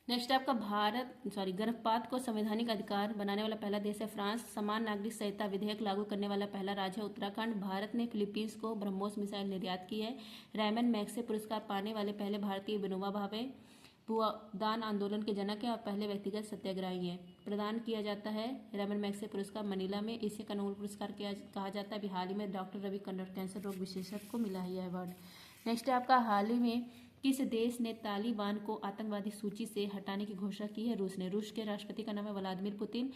नेक्स्ट है आपका गर्भपात को संवैधानिक अधिकार बनाने वाला पहला देश है फ्रांस। समान नागरिक संहिता विधेयक लागू करने वाला पहला राज्य है उत्तराखंड। भारत ने फिलीपींस को ब्रह्मोस मिसाइल निर्यात की है। रैमन मैग्सेसे पुरस्कार पाने वाले पहले भारतीय विनोबा भावे भूदान आंदोलन के जनक हैं और पहले व्यक्तिगत सत्याग्रही हैं। प्रदान किया जाता है रैमन मैग्सेसे पुरस्कार मनीला में। एशिया का नोबेल पुरस्कार कहा जाता है। अभी हाल ही में डॉक्टर रवि कन्नड़ कैंसर रोग विशेषज्ञ को मिला है यह अवार्ड। नेक्स्ट है आपका हाल ही में किस देश ने तालिबान को आतंकवादी सूची से हटाने की घोषणा की है? रूस ने। रूस के राष्ट्रपति का नाम है व्लादिमीर पुतिन।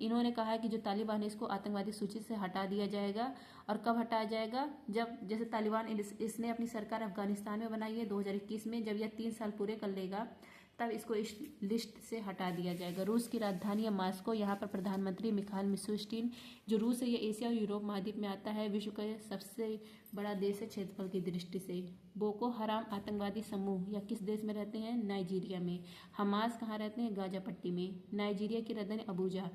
इन्होंने कहा है कि जो तालिबान है इसको आतंकवादी सूची से हटा दिया जाएगा। और कब हटाया जाएगा? जब जैसे तालिबान इसने अपनी सरकार अफगानिस्तान में बनाई है 2021 में, जब यह 3 साल पूरे कर लेगा तब इसको इस लिस्ट से हटा दिया जाएगा। रूस की राजधानी है मॉस्को। यहाँ पर प्रधानमंत्री मिखाइल मिशुस्टिन, जो रूस है ये एशिया और यूरोप महाद्वीप में आता है। विश्व का सबसे बड़ा देश है क्षेत्रफल की दृष्टि से। बोको हराम आतंकवादी समूह या किस देश में रहते हैं? नाइजीरिया में। हमास कहाँ रहते हैं? गाजा पट्टी में। नाइजीरिया की राजधानी अबूजा।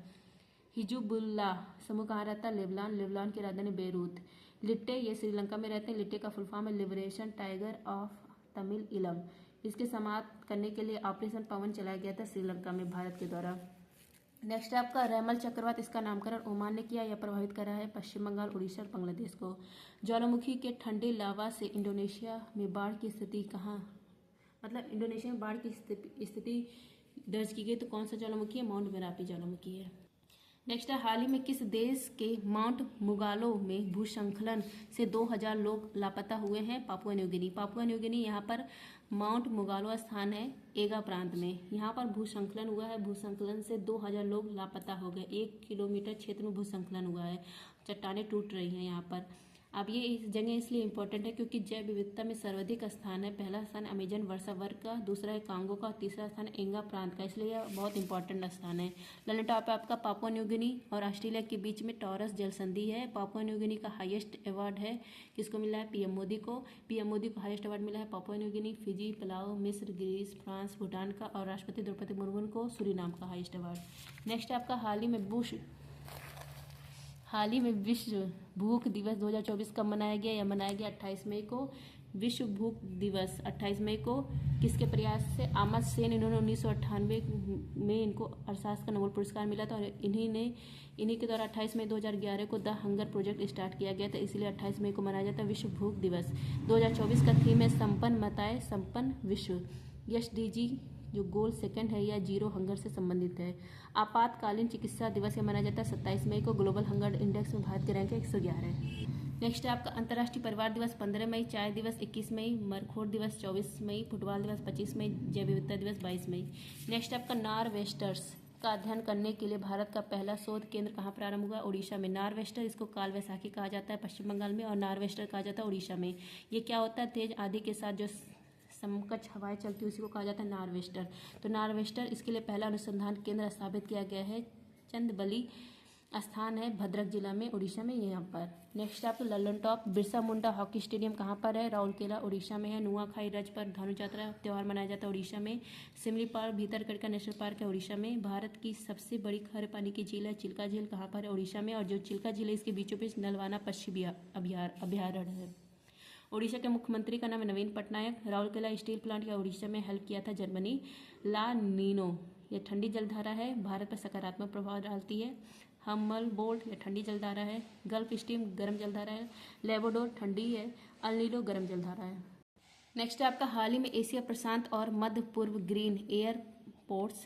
हिजुबुल्लाह समूह कहाँ रहता है? लेबनान। लेबनान की राजधानी बेरूत। लिट्टे ये श्रीलंका में रहते हैं। लिट्टे का फुल फॉर्म है लिबरेशन टाइगर ऑफ तमिल इलम। इसके समाप्त करने के लिए ऑपरेशन पवन चलाया गया था श्रीलंका में भारत के द्वारा। नेक्स्ट है आपका रैमल चक्रवात। इसका नामकरण ओमान ने किया। यह प्रभावित कर रहा है पश्चिम बंगाल, उड़ीसा और बांग्लादेश को। ज्वालामुखी के ठंडे लावा से इंडोनेशिया में बाढ़ की स्थिति कहाँ, मतलब इंडोनेशिया में बाढ़ की स्थिति दर्ज की गई तो कौन सा ज्वालामुखी है? माउंट मेरापी ज्वालामुखी है। नेक्स्ट है हाल ही में किस देश के माउंट मुगालो में भूस्खलन से 2000 लोग लापता हुए हैं? Papua New Guinea. Papua New Guinea यहाँ पर माउंट मुगालो स्थान है एगा प्रांत में। यहाँ पर भूस्खलन हुआ है। भूस्खलन से 2000 लोग लापता हो गए। 1 किलोमीटर क्षेत्र में भूस्खलन हुआ है। चट्टानें टूट रही हैं यहाँ पर। अब ये इस जगह इसलिए इम्पोर्टेंट है क्योंकि जैव विविधता में सर्वाधिक स्थान है। पहला स्थान अमेजन वर्षा वर्ग का, दूसरा है कांगो का, तीसरा स्थान एंगा प्रांत का, इसलिए यह बहुत इंपॉर्टेंट स्थान है। ललन टॉप आपका पापुआ न्यू गिनी और ऑस्ट्रेलिया के बीच में टॉरस जल संधि है। पापुआ न्यू गिनी का हाईएस्ट अवार्ड है, किसको मिला है? पीएम मोदी को। पीएम मोदी को हाईएस्ट अवार्ड मिला है पापुआ न्यू गिनी, फिजी, पलाओ, मिस्र, ग्रीस, फ्रांस, भूटान का और राष्ट्रपति द्रौपदी मुर्मू को सूरीनाम का हाईएस्ट अवार्ड। नेक्स्ट आपका हाल ही में विश्व भूख दिवस 2024 कब मनाया गया? यह मनाया गया 28 मई को। विश्व भूख दिवस 28 मई को किसके प्रयास से? अमर्त्य सेन। इन्होंने 1998 में इनको अर्थशास्त्र का नोबेल पुरस्कार मिला था और इन्हीं के द्वारा 28 मई 2011 को द हंगर प्रोजेक्ट स्टार्ट किया गया था, इसलिए 28 मई को मनाया जाता है विश्व भूख दिवस। 2024 का थीम है संपन्न मताए संपन्न विश्व। एसडीजी जो गोल सेकंड है या जीरो हंगर से संबंधित है। आपातकालीन चिकित्सा दिवस मनाया जाता है 27 मई को। ग्लोबल हंगर इंडेक्स में भारत की रैंक 111 है। नेक्स्ट है आपका अंतर्राष्ट्रीय परिवार दिवस 15 मई, चाय दिवस 21 मई, मरखोर दिवस 24 मई, फुटबॉल दिवस 25 मई, जैव विविधता दिवस 22 मई। नेक्स्ट आपका नॉरवेस्टर्स का अध्ययन करने के लिए भारत का पहला शोध केंद्र कहाँ प्रारंभ हुआ? उड़ीसा में। नॉरवेस्टर इसको काल वैसाखी कहा जाता है पश्चिम बंगाल में और नॉरवेस्टर कहा जाता है उड़ीसा में। ये क्या होता है? तेज आंधी के साथ जो समकक्ष हवाएं चलती है उसी को कहा जाता है नॉरवेस्टर। तो नॉरवेस्टर इसके लिए पहला अनुसंधान केंद्र स्थापित किया गया है। चंदबली स्थान है भद्रक जिला में, उड़ीसा में यहाँ पर। नेक्स्ट आपको Lallan top Birsa Munda hockey stadium कहाँ पर है? राउरकेला उड़ीसा में है। नुआखाई रज पर धनु यात्रा त्यौहार मनाया जाता है उड़ीसा में। सिमलीपाल भीतरकनिका नेशनल पार्क है उड़ीसा में। भारत की सबसे बड़ी खारे पानी की झील है चिल्का झील, कहाँ पर है? उड़ीसा में। और जो चिल्का झील है इसके बीचों बीच नलवाना पश्चिमी अभयारण्य है। उड़ीसा के मुख्यमंत्री का नाम है नवीन पटनायक। राउरकेला स्टील प्लांट या उड़ीसा में हेल्प किया था जर्मनी। ला नीनो ये ठंडी जलधारा है, भारत पर सकारात्मक प्रभाव डालती है। हमबोल्ट ये ठंडी जलधारा है। गल्फ स्ट्रीम गर्म जलधारा है। लेबोडोर ठंडी है। अल नीनो गर्म जलधारा है। नेक्स्ट है आपका हाल ही में एशिया प्रशांत और मध्य पूर्व ग्रीन एयरपोर्ट्स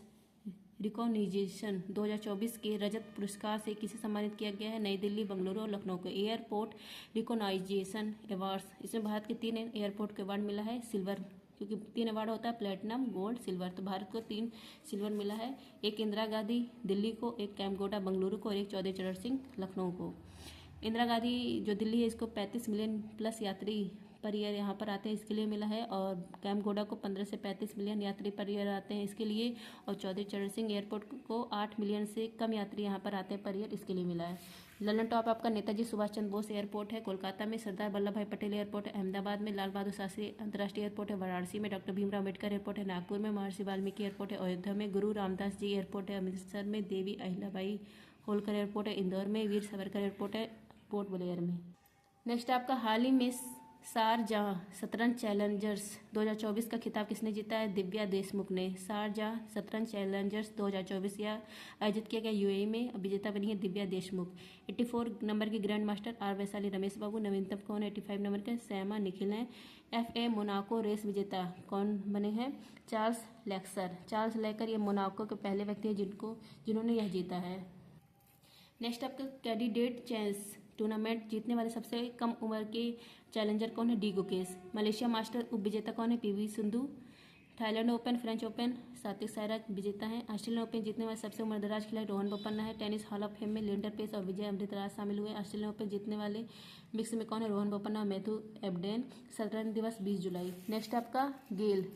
रिकॉग्निशन 2024 के रजत पुरस्कार से किसे सम्मानित किया गया है? नई दिल्ली, बेंगलुरु और लखनऊ को। एयरपोर्ट रिकॉग्निशन अवार्ड्स, इसमें भारत के 3 एयरपोर्ट के अवार्ड मिला है। सिल्वर, क्योंकि 3 अवार्ड होता है प्लेटिनम, गोल्ड, सिल्वर, तो भारत को 3 सिल्वर मिला है। एक इंदिरा गांधी दिल्ली को, एक कैंपगोडा बेंगलुरु को और एक चौधरी चरण सिंह लखनऊ को। इंदिरा गांधी जो दिल्ली है इसको 35 मिलियन प्लस यात्री पर ईयर यहाँ पर आते हैं, इसके लिए मिला है। और कैंपगोडा को 15 से 35 मिलियन यात्री पर ईयर आते हैं, इसके लिए। और चौधरी चरण सिंह एयरपोर्ट को 8 मिलियन से कम यात्री यहाँ पर आते हैं पर ईयर, इसके लिए मिला है। ललन टॉप आपका नेताजी सुभाष चंद्र बोस एयरपोर्ट है कोलकाता में। सरदार वल्लभ भाई पटेल एयरपोर्ट है अहमदाबाद में। लाल बहादुर शास्त्री अंतर्राष्ट्रीय एयरपोर्ट है वाराणसी में। डॉक्टर भीमराव अम्बेडकर एयरपोर्ट है नागपुर में। महर्षि वाल्मीकि एयरपोर्ट है अयोध्या में। गुरु रामदास जी एयरपोर्ट है अमृतसर में। देवी अहिल्याबाई होलकर एयरपोर्ट है इंदौर में। वीर सावरकर एयरपोर्ट है पोर्ट ब्लेयर में। नेक्स्ट आपका हाल ही में शारजाह शतरंज चैलेंजर्स 2024 का खिताब किसने जीता है? दिव्या देशमुख ने। शारजाह शतरंज चैलेंजर्स 2024 यह आयोजित किया गया यूएई में। विजेता बनी है दिव्या देशमुख। 84 नंबर के grandmaster R Vaishali Ramesh Babu. नवीनतम कौन है? 85 नंबर के श्यामा निखिल हैं। FA मोनाको रेस विजेता कौन बने हैं? चार्ल्स लेक्सर। चार्ल्स लेकर ये मोनाको के पहले व्यक्ति हैं जिन्होंने यह जीता है। नेक्स्ट आपका कैंडिडेट चेस टूर्नामेंट जीतने वाले सबसे कम उम्र के चैलेंजर कौन है? डी गुकेश। मलेशिया मास्टर उप विजेता कौन है? PV Sindhu. Thailand open, French open Satwik Sairaj विजेता हैं। ऑस्ट्रेलियन ओपन जीतने वाले सबसे उम्रदराज खिलाड़ी रोहन बोपन्ना है। टेनिस हॉल ऑफ फेम में लिएंडर पेस और विजय अमृतराज शामिल हुए। ऑस्ट्रेलियन ओपन जीतने वाले मिक्स में कौन है? रोहन बोपन्ना और मैथ्यू एबडेन। शतरंज दिवस 20 जुलाई। नेक्स्ट आपका गेल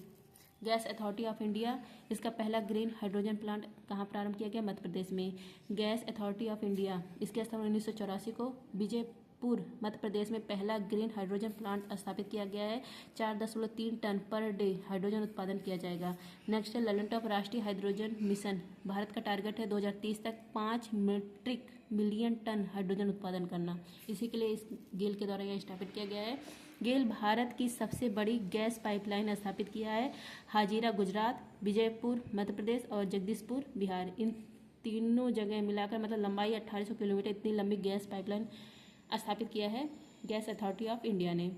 गैस अथॉरिटी ऑफ इंडिया, इसका पहला ग्रीन हाइड्रोजन प्लांट कहाँ प्रारंभ किया गया? मध्य प्रदेश में। गैस अथॉरिटी ऑफ इंडिया, इसके स्थापना 1984 को विजयपुर मध्य प्रदेश में पहला ग्रीन हाइड्रोजन प्लांट स्थापित किया गया है। 4.3 टन पर डे हाइड्रोजन उत्पादन किया जाएगा। नेक्स्ट है ललन टॉप राष्ट्रीय हाइड्रोजन मिशन। भारत का टारगेट है 2030 तक 5 मीट्रिक मिलियन टन हाइड्रोजन उत्पादन करना। इसी के लिए इस गेल के द्वारा यह स्थापित किया गया है। गेल भारत की सबसे बड़ी गैस पाइपलाइन स्थापित किया है। हाजीरा गुजरात, विजयपुर मध्य प्रदेश और जगदीशपुर बिहार, इन तीनों जगह मिलाकर मतलब लंबाई 1800 किलोमीटर इतनी लंबी गैस पाइपलाइन स्थापित किया है गैस अथॉरिटी ऑफ इंडिया ने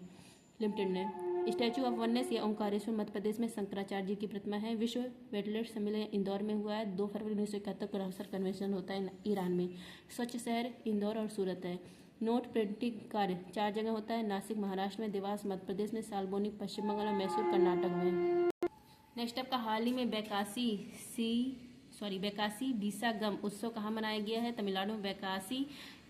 लिमिटेड ने। स्टैचू ऑफ वननेस या ओंकारेश्वर मध्य प्रदेश में शंकराचार्य जी की प्रतिमा है। विश्व वेटलैंड सम्मेलन इंदौर में हुआ है। 2 फरवरी 1971 को रामसर कन्वेंशन होता है ईरान में। स्वच्छ शहर इंदौर और सूरत है। नोट प्रिंटिंग कार्य 4 जगह होता है। नासिक महाराष्ट्र में, देवास मध्य प्रदेश में, सालबोनी पश्चिम बंगाल और मैसूर कर्नाटक में। नेक्स्ट आपका हाल ही में बैकासी बीसागम उत्सव कहाँ मनाया गया है? तमिलनाडु में। बैकासी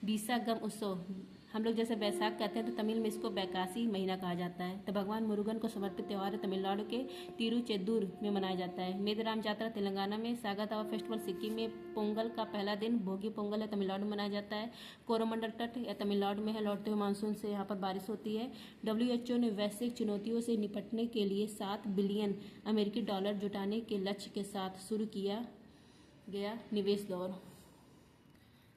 बीसागम उत्सव हम लोग जैसे बैसाख कहते हैं तो तमिल में इसको बैकासी महीना कहा जाता है। तो भगवान मुरुगन को समर्पित त्यौहार है। तमिलनाडु के तिरुचेंदूर में मनाया जाता है। मेदराम यात्रा तेलंगाना में। सागातावा फेस्टिवल सिक्किम में। पोंगल का पहला दिन भोगी पोंगल है, तमिलनाडु में मनाया जाता है। कोरोमंडल तट या तमिलनाडु में है। लौटते हुए मानसून से यहाँ पर बारिश होती है। WHO ने वैश्विक चुनौतियों से निपटने के लिए $7 बिलियन अमेरिकी डॉलर जुटाने के लक्ष्य के साथ शुरू किया गया निवेश दौर।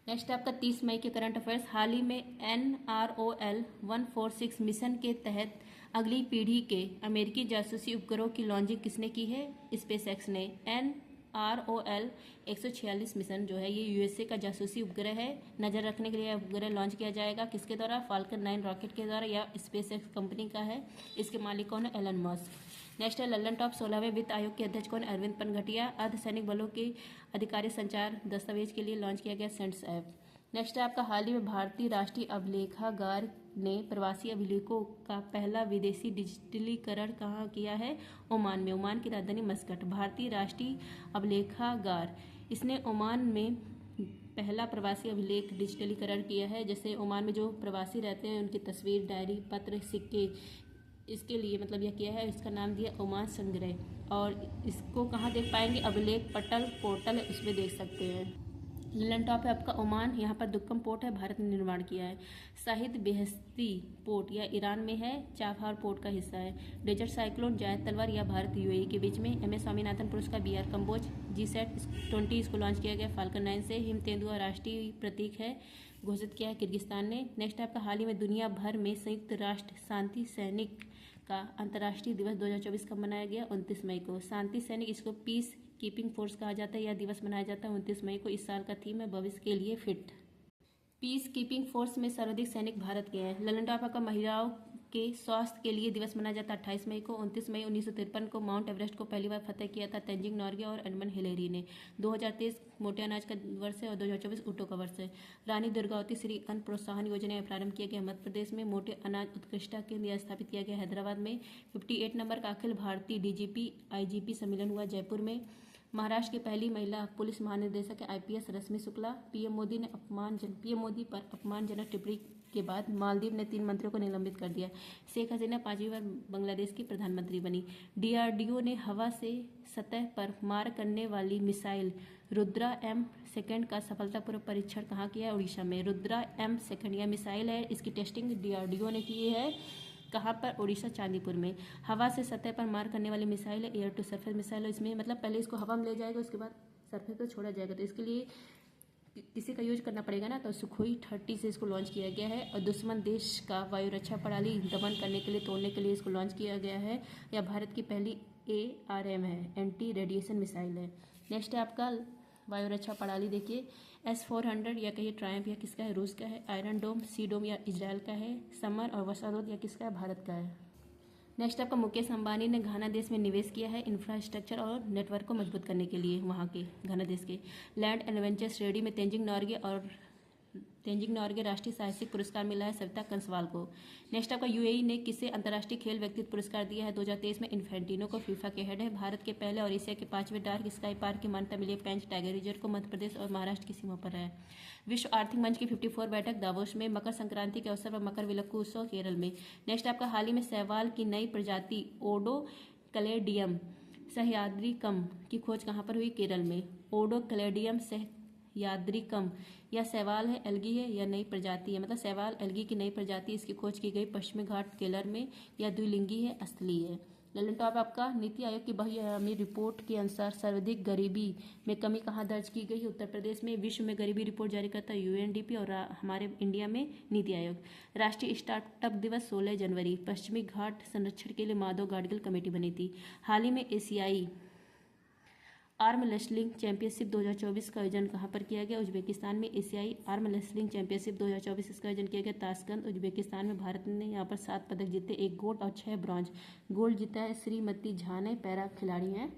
नेक्स्ट आपका 30 मई के करंट अफेयर्स। हाल ही में NROL 146 मिशन के तहत अगली पीढ़ी के अमेरिकी जासूसी उपग्रहों की लॉन्चिंग किसने की है? स्पेसएक्स ने। NROL 146 मिशन जो है ये USA का जासूसी उपग्रह है। नजर रखने के लिए उपग्रह लॉन्च किया जाएगा किसके द्वारा? फाल्कन 9 रॉकेट के द्वारा या स्पेसएक्स कंपनी का है। इसके मालिक कौन है? Elon Musk. नेक्स्ट है ललन टॉप 16वें वित्त आयोग के अध्यक्ष कौन? अरविंद पनघटिया। अर्धसैनिक बलों के अधिकारी संचार दस्तावेज के लिए लॉन्च किया गया सेंट्स ऐप। नेक्स्ट है आपका हाल ही में भारतीय राष्ट्रीय अभिलेखागार ने प्रवासी अभिलेखों का पहला विदेशी डिजिटलीकरण कहाँ किया है? ओमान में। ओमान की राजधानी मस्कट। भारतीय राष्ट्रीय अभिलेखागार इसने ओमान में पहला प्रवासी अभिलेख डिजिटलीकरण किया है। जैसे ओमान में जो प्रवासी रहते हैं उनकी तस्वीर, डायरी, पत्र, सिक्के, इसके लिए मतलब यह किया है। इसका नाम दिया ओमान संग्रह। और इसको कहाँ देख पाएंगे? अभिलेख पटल पोर्टल है, उसमें देख सकते हैं। ललन टॉप है आपका ओमान। यहाँ पर दुक्कम पोर्ट है, भारत ने निर्माण किया है। शाहिद बेहस्ती पोर्ट यह ईरान में है, चाबहार पोर्ट का हिस्सा है। डेजर्ट साइक्लोन जायद तलवार या भारत UAE के बीच में। MS स्वामीनाथन पुरस्कार BR कंबोज। GSAT-20 इसको लॉन्च किया गया फाल्कन 9 से। हिम तेंदुआ राष्ट्रीय प्रतीक है, घोषित किया है किर्गिस्तान ने। नेक्स्ट आपका हाल ही में दुनिया भर में संयुक्त राष्ट्र शांति सैनिक का अंतर्राष्ट्रीय दिवस 2024 कब मनाया गया? 29 मई को। शांति सैनिक इसको पीस कीपिंग फोर्स कहा जाता है। यह दिवस मनाया जाता है 29 मई को। इस साल का थीम है भविष्य के लिए फिट। पीस कीपिंग फोर्स में सर्वाधिक सैनिक भारत के हैं। ललन टॉप का महिलाओं के स्वास्थ्य के लिए दिवस मनाया जाता है 28 मई को। 29 मई 1953 को माउंट एवरेस्ट को पहली बार फतेह किया था तेंजिंग नॉर्गे और एडमंड हिलेरी ने। 2023 मोटे अनाज का वर्ष है और 2024 ऊँटों का वर्ष है। रानी दुर्गावती श्री अन्न प्रोत्साहन योजना प्रारंभ किया गया मध्य प्रदेश में। मोटे अनाज उत्कृष्टता केंद्र स्थापित किया गया हैदराबाद में। 58 नंबर का अखिल भारतीय DGP IGP सम्मेलन हुआ जयपुर में। महाराष्ट्र की पहली महिला पुलिस महानिदेशक IPS रश्मि शुक्ला। PM मोदी पर अपमानजनक टिप्पणी के बाद मालदीव ने 3 मंत्रियों को निलंबित कर दिया। शेख हसीना 5वीं बार बांग्लादेश की प्रधानमंत्री बनी। DRDO ने हवा से सतह पर मार करने वाली मिसाइल रुद्रा M2 का सफलतापूर्वक परीक्षण कहाँ किया है? उड़ीसा में। रुद्रा M2 यह मिसाइल है, इसकी टेस्टिंग DRDO ने की है। कहाँ पर? उड़ीसा चांदीपुर में। हवा से सतह पर मार करने वाली मिसाइल है, एयर टू सरफेस मिसाइल है। इसमें मतलब पहले इसको हवा में ले जाएगा, उसके बाद सरफेस पर छोड़ा जाएगा। तो इसके लिए किसी का यूज करना पड़ेगा ना, तो सुखोई 30 से इसको लॉन्च किया गया है। और दुश्मन देश का वायु रक्षा प्रणाली दमन करने के लिए, तोड़ने के लिए इसको लॉन्च किया गया है। यह भारत की पहली ARM है, एंटी रेडिएशन मिसाइल है। नेक्स्ट है आपका वायु रक्षा प्रणाली, देखिए S-400 या कहिए ट्रायम्फ, या किसका है, रूस का है। आयरन डोम, सी डोम या इजराइल का है। समर और वसारोध या किसका है, भारत का है। नेक्स्ट आपका मुकेश अंबानी ने घाना देश में निवेश किया है इंफ्रास्ट्रक्चर और नेटवर्क को मजबूत करने के लिए। वहाँ के घाना देश के लैंड एडवेंचर श्रेणी में तेंजिंग नॉर्गे राष्ट्रीय साहसिक पुरस्कार मिला है सविता कंसवाल को। नेक्स्ट आपका UAE ने किसे अंतर्राष्ट्रीय खेल व्यक्तित्व पुरस्कार दिया है 2023 में, इन्फेंटिनो को। फीफा के हेड है। भारत के पहले और एशिया के 5वें डार्क स्काई पार्क की मान्यता मिली है पेंच टाइगर रिजर्व को। मध्य प्रदेश और महाराष्ट्र की सीमा पर है। विश्व आर्थिक मंच की 54 बैठक दावोस में। मकर संक्रांति के अवसर पर मकर विलक्कू उत्सव केरल में। नेक्स्ट आपका हाल ही में शैवाल की नई प्रजाति ओडो कैलेडियम सह्याद्रिकम की खोज कहाँ पर हुई, केरल में। ओडो कैलेडियम सह्याद्रिकम यह शैवाल है, एल्गी है या नई प्रजाति है, मतलब शैवाल एल्गी की नई प्रजाति। इसकी खोज की गई पश्चिमी घाट केरल में। यह द्विलिंगी है, स्थलीय है। ललन टॉप आपका नीति आयोग की बहुआयामी रिपोर्ट के अनुसार सर्वाधिक गरीबी में कमी कहाँ दर्ज की गई, उत्तर प्रदेश में। विश्व में गरीबी रिपोर्ट जारी करता है UNDP और हमारे इंडिया में नीति आयोग। राष्ट्रीय स्टार्टअप दिवस 16 जनवरी। पश्चिमी घाट संरक्षण के लिए माधव गाडगिल कमेटी बनी थी। हाल ही में एशियाई आर्म रेसलिंग चैंपियनशिप 2024 का आयोजन कहाँ पर किया गया, उज्बेकिस्तान में। एशियाई आर्म रेसलिंग चैंपियनशिप 2024 इसका आयोजन किया गया ताशकंद, उज्बेकिस्तान में। भारत ने यहाँ पर 7 पदक जीते, 1 गोल्ड और 6 ब्रॉन्ज। गोल्ड जीता है श्रीमती झा ने, पैरा खिलाड़ी हैं।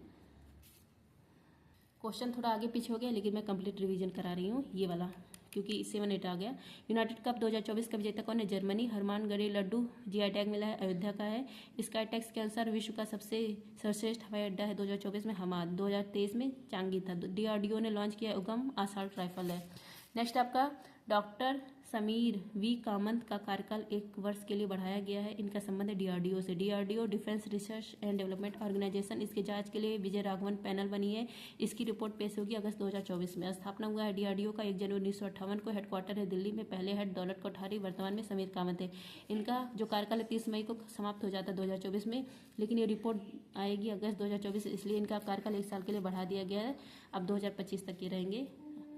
क्वेश्चन थोड़ा आगे पीछे हो गया, लेकिन मैं कंप्लीट रिवीजन करा रही हूँ ये वाला, क्योंकि 7-8 आ गया। यूनाइटेड कप 2024 का विजेता कौन है, जर्मनी। हरमान गढ़ी लड्डू GI टैग मिला है, अयोध्या का है। स्काई टैक्स के अनुसार विश्व का सबसे सर्वश्रेष्ठ हवाई अड्डा है 2024 में हमाद, 2023 में चांगी था। DRDO ने लॉन्च किया उगम असॉल्ट राइफल है। नेक्स्ट आपका डॉक्टर समीर V कामत का कार्यकाल 1 वर्ष के लिए बढ़ाया गया है। इनका संबंध है DRDO से। DRDO defence research and development organisation, इसके जांच के लिए विजय राघवन पैनल बनी है। इसकी रिपोर्ट पेश होगी अगस्त 2024 में। स्थापना हुआ है DRDO का 1 जनवरी 1958 को। हेडक्वार्टर है दिल्ली में। पहले हेड दौलत कोठारी, वर्तमान में समीर कामत है। इनका जो कार्यकाल है 30 मई को समाप्त हो जाता है 2024 में, लेकिन ये रिपोर्ट आएगी अगस्त 2024, इसलिए इनका कार्यकाल 1 साल के लिए बढ़ा दिया गया है। अब 2025 तक ये रहेंगे,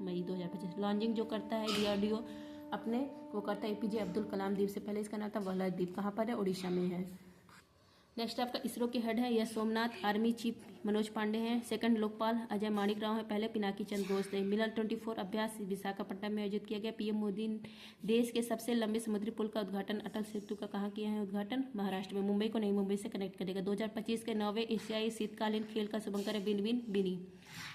मई 2025। लॉन्चिंग जो करता है DRDO अपने, वो करता है APJ अब्दुल कलाम द्वीप से। पहले इसका नाम था वल्लभ द्वीप। कहाँ पर है, उड़ीसा में है। नेक्स्ट आपका इसरो के हेड है यह सोमनाथ। आर्मी चीफ मनोज पांडे हैं। सेकंड लोकपाल अजय माणिक राव है। पहले पिनाकी चंद्र घोष थे। मिलन 24 अभ्यास विशाखापट्टनम में आयोजित किया गया। PM मोदी देश के सबसे लंबे समुद्री पुल का उद्घाटन, अटल सेतु का कहाँ किया है उद्घाटन, महाराष्ट्र में। मुंबई को नई मुंबई से कनेक्ट करेगा। 2025 के 9वें एशियाई शीतकालीन खेल का शुभंकर है बिन बिनी।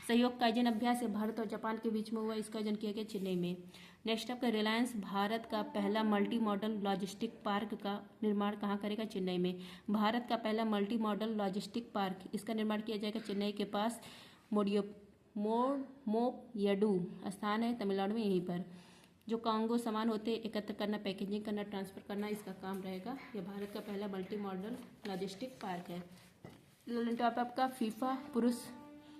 सहयोग काइजन अभ्यास भारत और जापान के बीच में हुआ, इसका आयोजन किया गया चेन्नई में। नेक्स्ट आपका रिलायंस भारत का पहला मल्टी मॉडल लॉजिस्टिक पार्क का निर्माण कहाँ करेगा, चेन्नई में। भारत का पहला मल्टी मॉडल लॉजिस्टिक पार्क, इसका निर्माण किया जाएगा चेन्नई के पास मोपयडू स्थान है तमिलनाडु में, यहीं पर। जो कांगो सामान होते हैं एकत्र करना, पैकेजिंग करना, ट्रांसफर करना, इसका काम रहेगा। यह भारत का पहला मल्टी मॉडल लॉजिस्टिक पार्क है। टॉप आपका फीफा पुरुष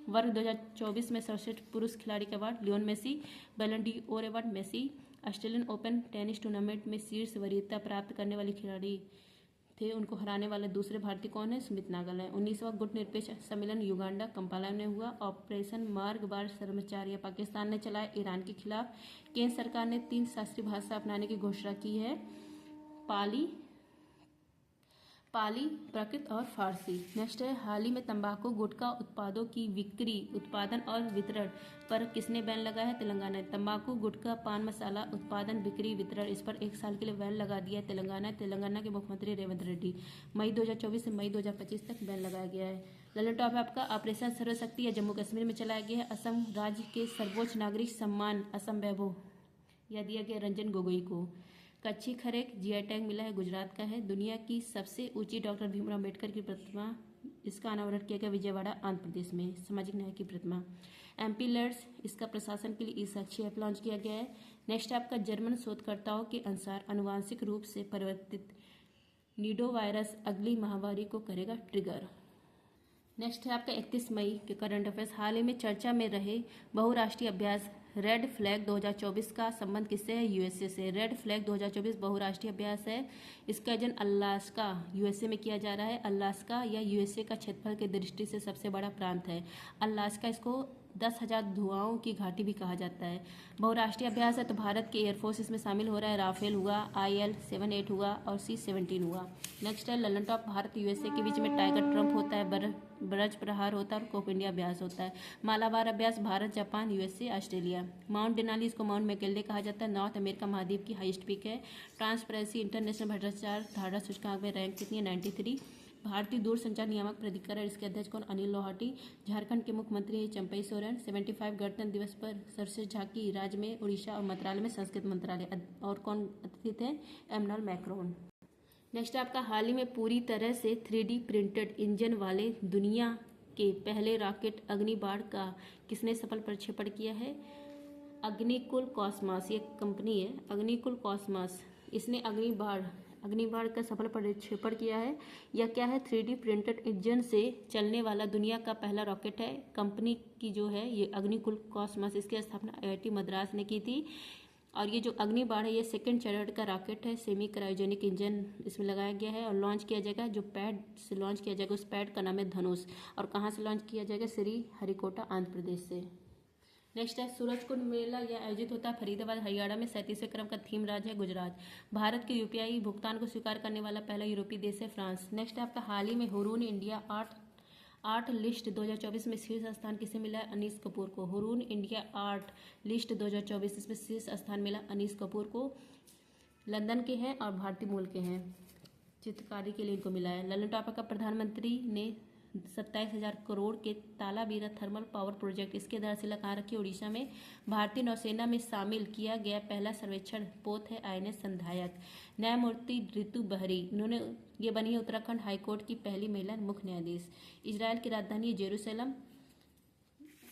वर्ग 2024 में सर्वश्रेष्ठ पुरुष खिलाड़ी का award Lionel Messi. Ballon d'Or award Messi. Australian Open tennis tournament में शीर्ष वरीयता प्राप्त करने वाले खिलाड़ी थे, उनको हराने वाले दूसरे भारतीय कौन है, सुमित नागल है। 19वां गुटनिरपेक्ष सम्मेलन युगांडा कंपाला में हुआ। ऑपरेशन मार्ग बार शर्मचार्य पाकिस्तान ने चलाया ईरान के खिलाफ। केंद्र सरकार ने 3 शास्त्रीय भाषा अपनाने की घोषणा की है, पाली, प्राकृत और फारसी। नेक्स्ट है हाल ही में तंबाकू गुटखा उत्पादों की बिक्री, उत्पादन और वितरण पर किसने बैन लगाया है, तेलंगाना ने। तंबाकू गुटखा पान मसाला उत्पादन बिक्री वितरण, इस पर 1 साल के लिए बैन लगा दिया है तेलंगाना के मुख्यमंत्री रेवंत रेड्डी। मई 2024 से मई 2025 तक बैन लगाया गया है। ललन टॉप है आपका ऑपरेशन सर्वशक्ति या जम्मू कश्मीर में चलाया गया है। असम राज्य के सर्वोच्च नागरिक सम्मान असम वैभव यह दिया गया रंजन गोगोई को। कच्ची खरेक GI टैग मिला है, गुजरात का है। दुनिया की सबसे ऊंची डॉक्टर भीमराव अम्बेडकर की प्रतिमा, इसका अनावरण किया गया विजयवाड़ा आंध्र प्रदेश में, सामाजिक न्याय की प्रतिमा। MP लैड्स, इसका प्रशासन के लिए ई-साक्षी ऐप लॉन्च किया गया है। नेक्स्ट आपका जर्मन शोधकर्ताओं के अनुसार अनुवांशिक रूप से परिवर्तित निडोवायरस अगली महामारी को करेगा ट्रिगर। नेक्स्ट है आपका 31 मई के करंट अफेयर्स। हाल ही में चर्चा में रहे बहुराष्ट्रीय अभ्यास रेड फ्लैग 2024 का संबंध किससे है, USA से। रेड फ्लैग 2024 बहुराष्ट्रीय अभ्यास है। इसका आयोजन अलास्का USA में किया जा रहा है। अलास्का या USA का क्षेत्रफल की दृष्टि से सबसे बड़ा प्रांत है। अलास्का इसको 10,000 धुआओं की घाटी भी कहा जाता है। बहुराष्ट्रीय अभ्यास है तो भारत के एयरफोर्स इसमें शामिल हो रहा है। राफेल हुआ, IL-78 हुआ और C-17 हुआ। नेक्स्ट है ललन टॉप, भारत USA के बीच में टाइगर ट्रम्प होता है, ब्रज प्रहार होता है और कोप इंडिया अभ्यास होता है। मालाबार अभ्यास Bharat, Japan, USA, Australia. Mount Denali, इसको माउंट मैकिन्ले कहा जाता है, नॉर्थ अमेरिका महाद्वीप की हाईएस्ट पीक है। ट्रांसपेरेंसी इंटरनेशनल भ्रष्टाचार धारणा सूचकांक में रैंक कितनी है? 93। भारतीय दूरसंचार नियामक प्राधिकरण, इसके अध्यक्ष कौन? अनिल लोहाटी। झारखंड के मुख्यमंत्री चंपई सोरेन। 75 गणतंत्र दिवस पर सर्वश्रेष्ठ झांकी राज्य में उड़ीसा और मंत्रालय में संस्कृत मंत्रालय। और कौन अतिथि थे? एमनुअल मैक्रोन। नेक्स्ट आपका हाल ही में पूरी तरह से 3D प्रिंटेड इंजन वाले दुनिया के पहले रॉकेट अग्निबाण का किसने सफल प्रक्षेपण किया है? अग्निकुल कॉस्मॉस, ये कंपनी है अग्निकुल कॉस्मॉस, इसने अग्निबाण का सफल प्रक्षेपण किया है। यह क्या है? 3D प्रिंटेड इंजन से चलने वाला दुनिया का पहला रॉकेट है। कंपनी की जो है ये अग्निकुल कॉस्मॉस, इसकी स्थापना IIT मद्रास ने की थी। और ये जो अग्निबाण है ये सेकंड चरण का रॉकेट है। सेमी क्रायोजेनिक इंजन इसमें लगाया गया है और लॉन्च किया जाएगा, जो पैड से लॉन्च किया जाएगा उस पैड का नाम है धनुष। और कहाँ से लॉन्च किया जाएगा? श्री हरिकोटा, आंध्र प्रदेश से। नेक्स्ट है सूरजकुंड मेला, यह आयोजित होता है फरीदाबाद, हरियाणा में। 37वें क्रम का थीम राज्य है गुजरात। भारत के UPI भुगतान को स्वीकार करने वाला पहला यूरोपीय देश है फ्रांस। नेक्स्ट है आपका हाल ही में हुरून इंडिया आर्ट लिस्ट 2024 में शीर्ष स्थान किसे मिला है? अनीस कपूर को। हुरून इंडिया आर्ट लिस्ट 2024 इसमें शीर्ष स्थान मिला अनीस कपूर को। लंदन के हैं और भारतीय मूल के हैं, चित्रकारी के लिए इनको मिला है। ललन टॉप का प्रधानमंत्री ने 27,000 करोड़ के तालाबीरा थर्मल पावर प्रोजेक्ट, इसकी आधारशिला कहाँ रखी? उड़ीसा में। भारतीय नौसेना में शामिल किया गया पहला सर्वेक्षण पोत है INS संधायक। न्यायमूर्ति ऋतु बहरी, इन्होंने ये बनी है उत्तराखंड हाईकोर्ट की पहली महिला मुख्य न्यायाधीश। इजराइल की राजधानी जेरूसलम,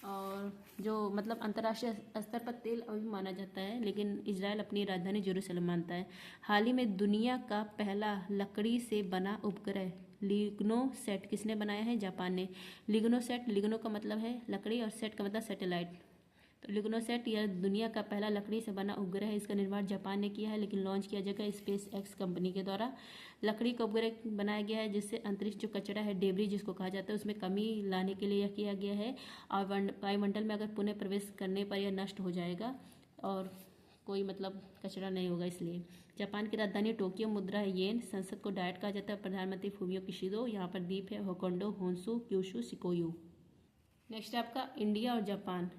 और जो मतलब अंतर्राष्ट्रीय स्तर पर तेल अभी माना जाता है, लेकिन इजराइल अपनी राजधानी जेरूसलम मानता है। हाल ही में दुनिया का पहला लकड़ी से बना उपग्रह लिग्नोसैट किसने बनाया है? जापान ने। लिग्नोसैट, लिग्नो का मतलब है लकड़ी और सेट का मतलब सैटेलाइट, तो लिग्नोसैट यह दुनिया का पहला लकड़ी से बना उपग्रह है। इसका निर्माण जापान ने किया है, लेकिन लॉन्च किया जाएगा SpaceX कंपनी के द्वारा। लकड़ी का उपग्रह बनाया गया है जिससे अंतरिक्ष जो कचरा है, डेब्री जिसको कहा जाता है, उसमें कमी लाने के लिए यह किया गया है। और वायुमंडल में अगर पुनः प्रवेश करने पर यह नष्ट हो जाएगा और कोई मतलब कचरा नहीं होगा, इसलिए। जापान की राजधानी टोक्यो, मुद्रा है येन। संसद को डायट कहा जाता है। प्रधानमंत्री फूमियो किशिडो। यहाँ पर द्वीप है Hokkaido, Honshu, Kyushu, Shikoku. Next आपका इंडिया और जापान,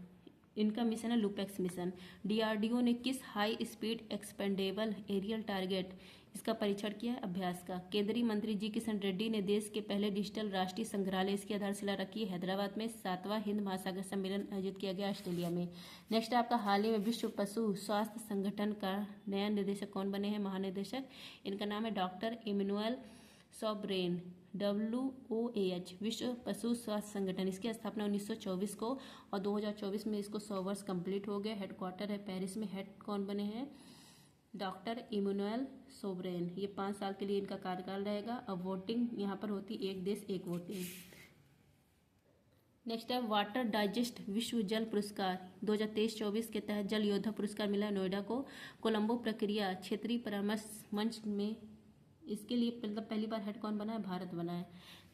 इनका मिशन है लुपेक्स मिशन। DRDO ने किस high speed expendable aerial target इसका परीक्षण किया है? अभ्यास का। केंद्रीय मंत्री जी किशन रेड्डी ने देश के पहले डिजिटल राष्ट्रीय संग्रहालय इसकी आधारशिला रखी है हैदराबाद में। 7वां हिंद महासागर सम्मेलन आयोजित किया गया ऑस्ट्रेलिया में। नेक्स्ट आपका हाल ही में विश्व पशु स्वास्थ्य संगठन का नया निदेशक कौन बने हैं? महानिदेशक, इनका नाम है डॉक्टर इमैनुअल सोबरेन। WOAH विश्व पशु स्वास्थ्य संगठन, इसकी स्थापना 1924 को और 2024 में इसको 100 वर्ष कंप्लीट हो गए। हेडक्वार्टर है पेरिस में। हेड कौन बने हैं? Doctor Emmanuel Sobrane. ये 5 साल के लिए इनका कार्यकाल रहेगा। अब वोटिंग यहाँ पर होती एक देश एक वोटिंग। नेक्स्ट है वाटर डाइजेस्ट विश्व जल पुरस्कार 2023-24 के तहत जल योद्धा पुरस्कार मिला नोएडा को। कोलंबो प्रक्रिया क्षेत्रीय परामर्श मंच में इसके लिए मतलब पहली बार हेड कौन बना है? भारत बना है।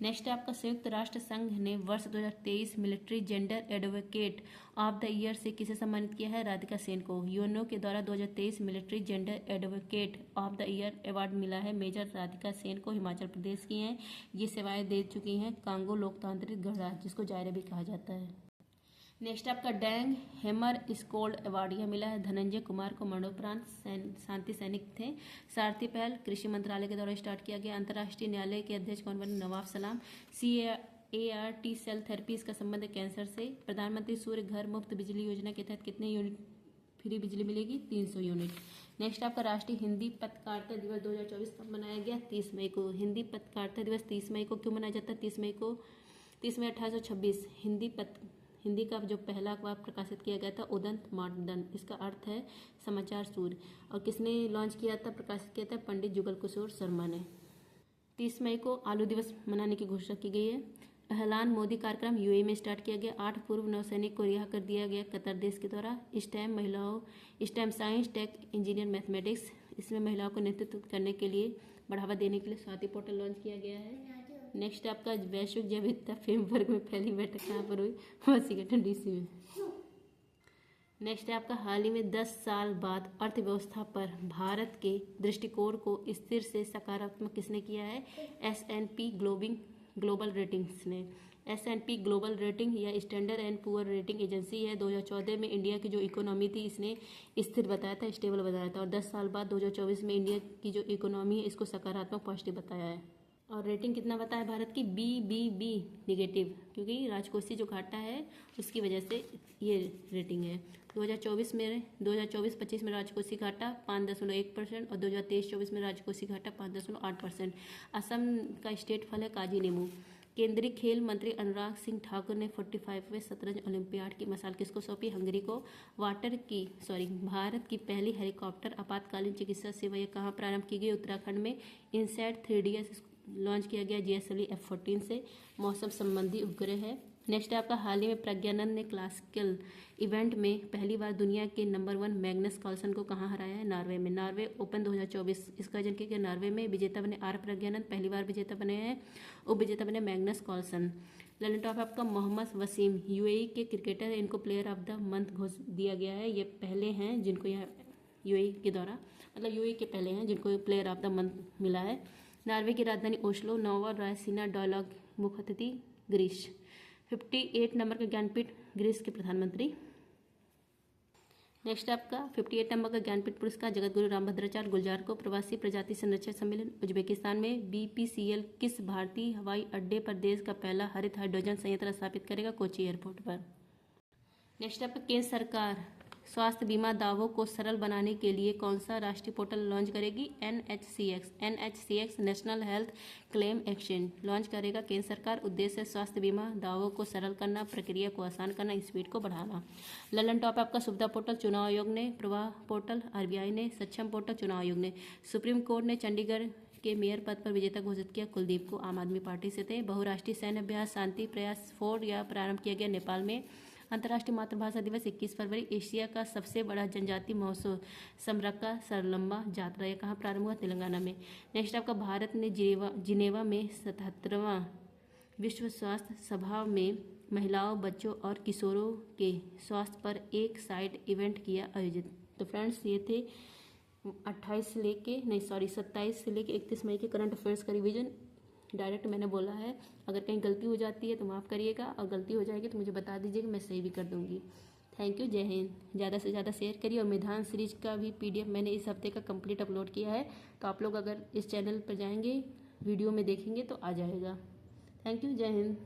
नेक्स्ट है आपका संयुक्त राष्ट्र संघ ने वर्ष 2023 military gender advocate of the year से किसे सम्मानित किया है? राधिका सेन को। यूएनओ के द्वारा 2023 military gender advocate of the year award मिला है मेजर राधिका सेन को। हिमाचल प्रदेश की हैं, ये सेवाएं दे चुकी हैं कांगो लोकतांत्रिक गणराज्य, जिसको जायरा भी कहा जाता है। नेक्स्ट आपका डैंग हेमर स्कोल्ड अवार्ड यह मिला है धनंजय कुमार को। मरणोपरांत शांति सैनिक थे। सारथी पहल कृषि मंत्रालय के द्वारा स्टार्ट किया गया। अंतर्राष्ट्रीय न्यायालय के अध्यक्ष कौन बने? नवाब सलाम। CART सेल थेरेपी, इसका संबंध है कैंसर से। प्रधानमंत्री सूर्य घर मुफ्त बिजली योजना के तहत कितने यूनिट फ्री बिजली मिलेगी? 300 यूनिट। नेक्स्ट आपका राष्ट्रीय हिंदी पत्रकारिता दिवस 2024 कब मनाया गया? 30 मई को। हिंदी पत्रकारिता दिवस 30 मई को क्यों मनाया जाता है? 30 मई को 30 मई 1826 हिंदी का जो पहला अखबार प्रकाशित किया गया था उदंत मानदंड, इसका अर्थ है समाचार सूर्य। और किसने लॉन्च किया था, प्रकाशित किया था? पंडित जुगल किशोर शर्मा ने। 30 मई को आलू दिवस मनाने की घोषणा की गई है। एहलान मोदी कार्यक्रम UAE में स्टार्ट किया गया। 8 पूर्व नौसैनिक को रिहा कर दिया गया कतर देश के द्वारा। Stem science tech engineer mathematics, इसमें महिलाओं को नेतृत्व करने के लिए बढ़ावा देने के लिए स्वाति पोर्टल लॉन्च किया गया है। नेक्स्ट आपका वैश्विक जैव विविधता फ्रेमवर्क में पहली बैठक कहाँ पर हुई? वाशिंगटन डीसी में। नेक्स्ट है आपका हाल ही में 10 साल बाद अर्थव्यवस्था पर भारत के दृष्टिकोण को स्थिर से सकारात्मक किसने किया है? S&P ग्लोबल रेटिंग्स ने। S&P ग्लोबल रेटिंग या standard and poor rating agency है। 2014 में इंडिया की जो इकोनॉमी थी इसने स्थिर बताया था, स्टेबल बताया था, और 10 साल बाद 2024 में इंडिया की जो इकोनॉमी है इसको सकारात्मक पॉजिटिव बताया है। और रेटिंग कितना बताया भारत की? BBB नेगेटिव, क्योंकि राजकोषीय जो घाटा है उसकी वजह से ये रेटिंग है। 2024-25 में राजकोषीय घाटा 5.1% और 2023-24 में राजकोषीय घाटा 5.8%। असम का स्टेट फल है काजी नींबू। केंद्रीय खेल मंत्री अनुराग सिंह ठाकुर ने 45वें शतरंज ओलंपियाड की मशाल किसको सौंपी? हंगरी को। भारत की पहली हेलीकॉप्टर आपातकालीन चिकित्सा सेवा यह कहाँ प्रारंभ की गई? उत्तराखंड में। इनसैट 3DS लॉन्च किया गया GSLV F-14 से। मौसम संबंधी उपग्रह है। नेक्स्ट है आपका हाल ही में प्रज्ञानंद ने क्लासिकल इवेंट में पहली बार दुनिया के नंबर 1 मैग्नस कार्लसन को कहाँ हराया है? नॉर्वे में। नॉर्वे ओपन 2024 इसका आयोजन किया गया नॉर्वे में। विजेता बने आर प्रज्ञानंद, पहली बार विजेता बने हैं। उप विजेता बने मैग्नस कार्लसन। ललन टॉप आपका मोहम्मद वसीम UAE के क्रिकेटर है, इनको player of the month Ghosh दिया गया है। ये पहले हैं जिनको यह UAE के द्वारा UAE के पहले हैं जिनको प्लेयर ऑफ द मंथ मिला है। नॉर्वे की राजधानी ओस्लो। नोवा रायसीना डायलॉग मुख्य अतिथि ग्रीस। 58 नंबर का ज्ञानपीठ ग्रीस के प्रधानमंत्री। नेक्स्ट आपका 58 नंबर का ज्ञानपीठ पुरस्कार जगतगुरु रामभद्राचार्य गुलजार को। प्रवासी प्रजाति संरक्षण सम्मेलन उज्बेकिस्तान में। BPCL किस भारतीय हवाई अड्डे पर देश का पहला हरित हाइड्रोजन संयंत्र स्थापित करेगा? कोची एयरपोर्ट पर। नेक्स्ट आपका केंद्र सरकार स्वास्थ्य बीमा दावों को सरल बनाने के लिए कौन सा राष्ट्रीय पोर्टल लॉन्च करेगी? NHCX national health claim exchange launch करेगा केंद्र सरकार। उद्देश्य स्वास्थ्य बीमा दावों को सरल करना, प्रक्रिया को आसान करना, स्पीड को बढ़ाना। ललन टॉप आपका सुविधा पोर्टल चुनाव आयोग ने। प्रवाह पोर्टल RBI ने। सक्षम पोर्टल चुनाव आयोग ने। सुप्रीम कोर्ट ने चंडीगढ़ के मेयर पद पर विजेता घोषित किया कुलदीप को, आम आदमी पार्टी से थे। बहुराष्ट्रीय सैन्य अभ्यास शांति प्रयास 4 या प्रारंभ किया गया नेपाल में। अंतर्राष्ट्रीय मातृभाषा दिवस 21 फरवरी। एशिया का सबसे बड़ा जनजाति महोत्सव समरक्का सरलम्बा जात्रा यह कहाँ प्रारंभ हुआ? तेलंगाना में। नेक्स्ट आपका भारत ने जिनेवा में 77वां विश्व स्वास्थ्य सभा में महिलाओं, बच्चों और किशोरों के स्वास्थ्य पर एक साइड इवेंट किया आयोजित। तो फ्रेंड्स ये थे 27 से लेके 31 मई के करंट अफेयर्स का रिवीजन। डायरेक्ट मैंने बोला है, अगर कहीं गलती हो जाती है तो माफ़ करिएगा, और गलती हो जाएगी तो मुझे बता दीजिएगा, मैं सही भी कर दूंगी। थैंक यू, जय हिंद। ज़्यादा से ज़्यादा शेयर करिए। और मैदान सीरीज का भी PDF मैंने इस हफ्ते का कंप्लीट अपलोड किया है, तो आप लोग अगर इस चैनल पर जाएंगे वीडियो में देखेंगे तो आ जाएगा। थैंक यू, जय हिंद।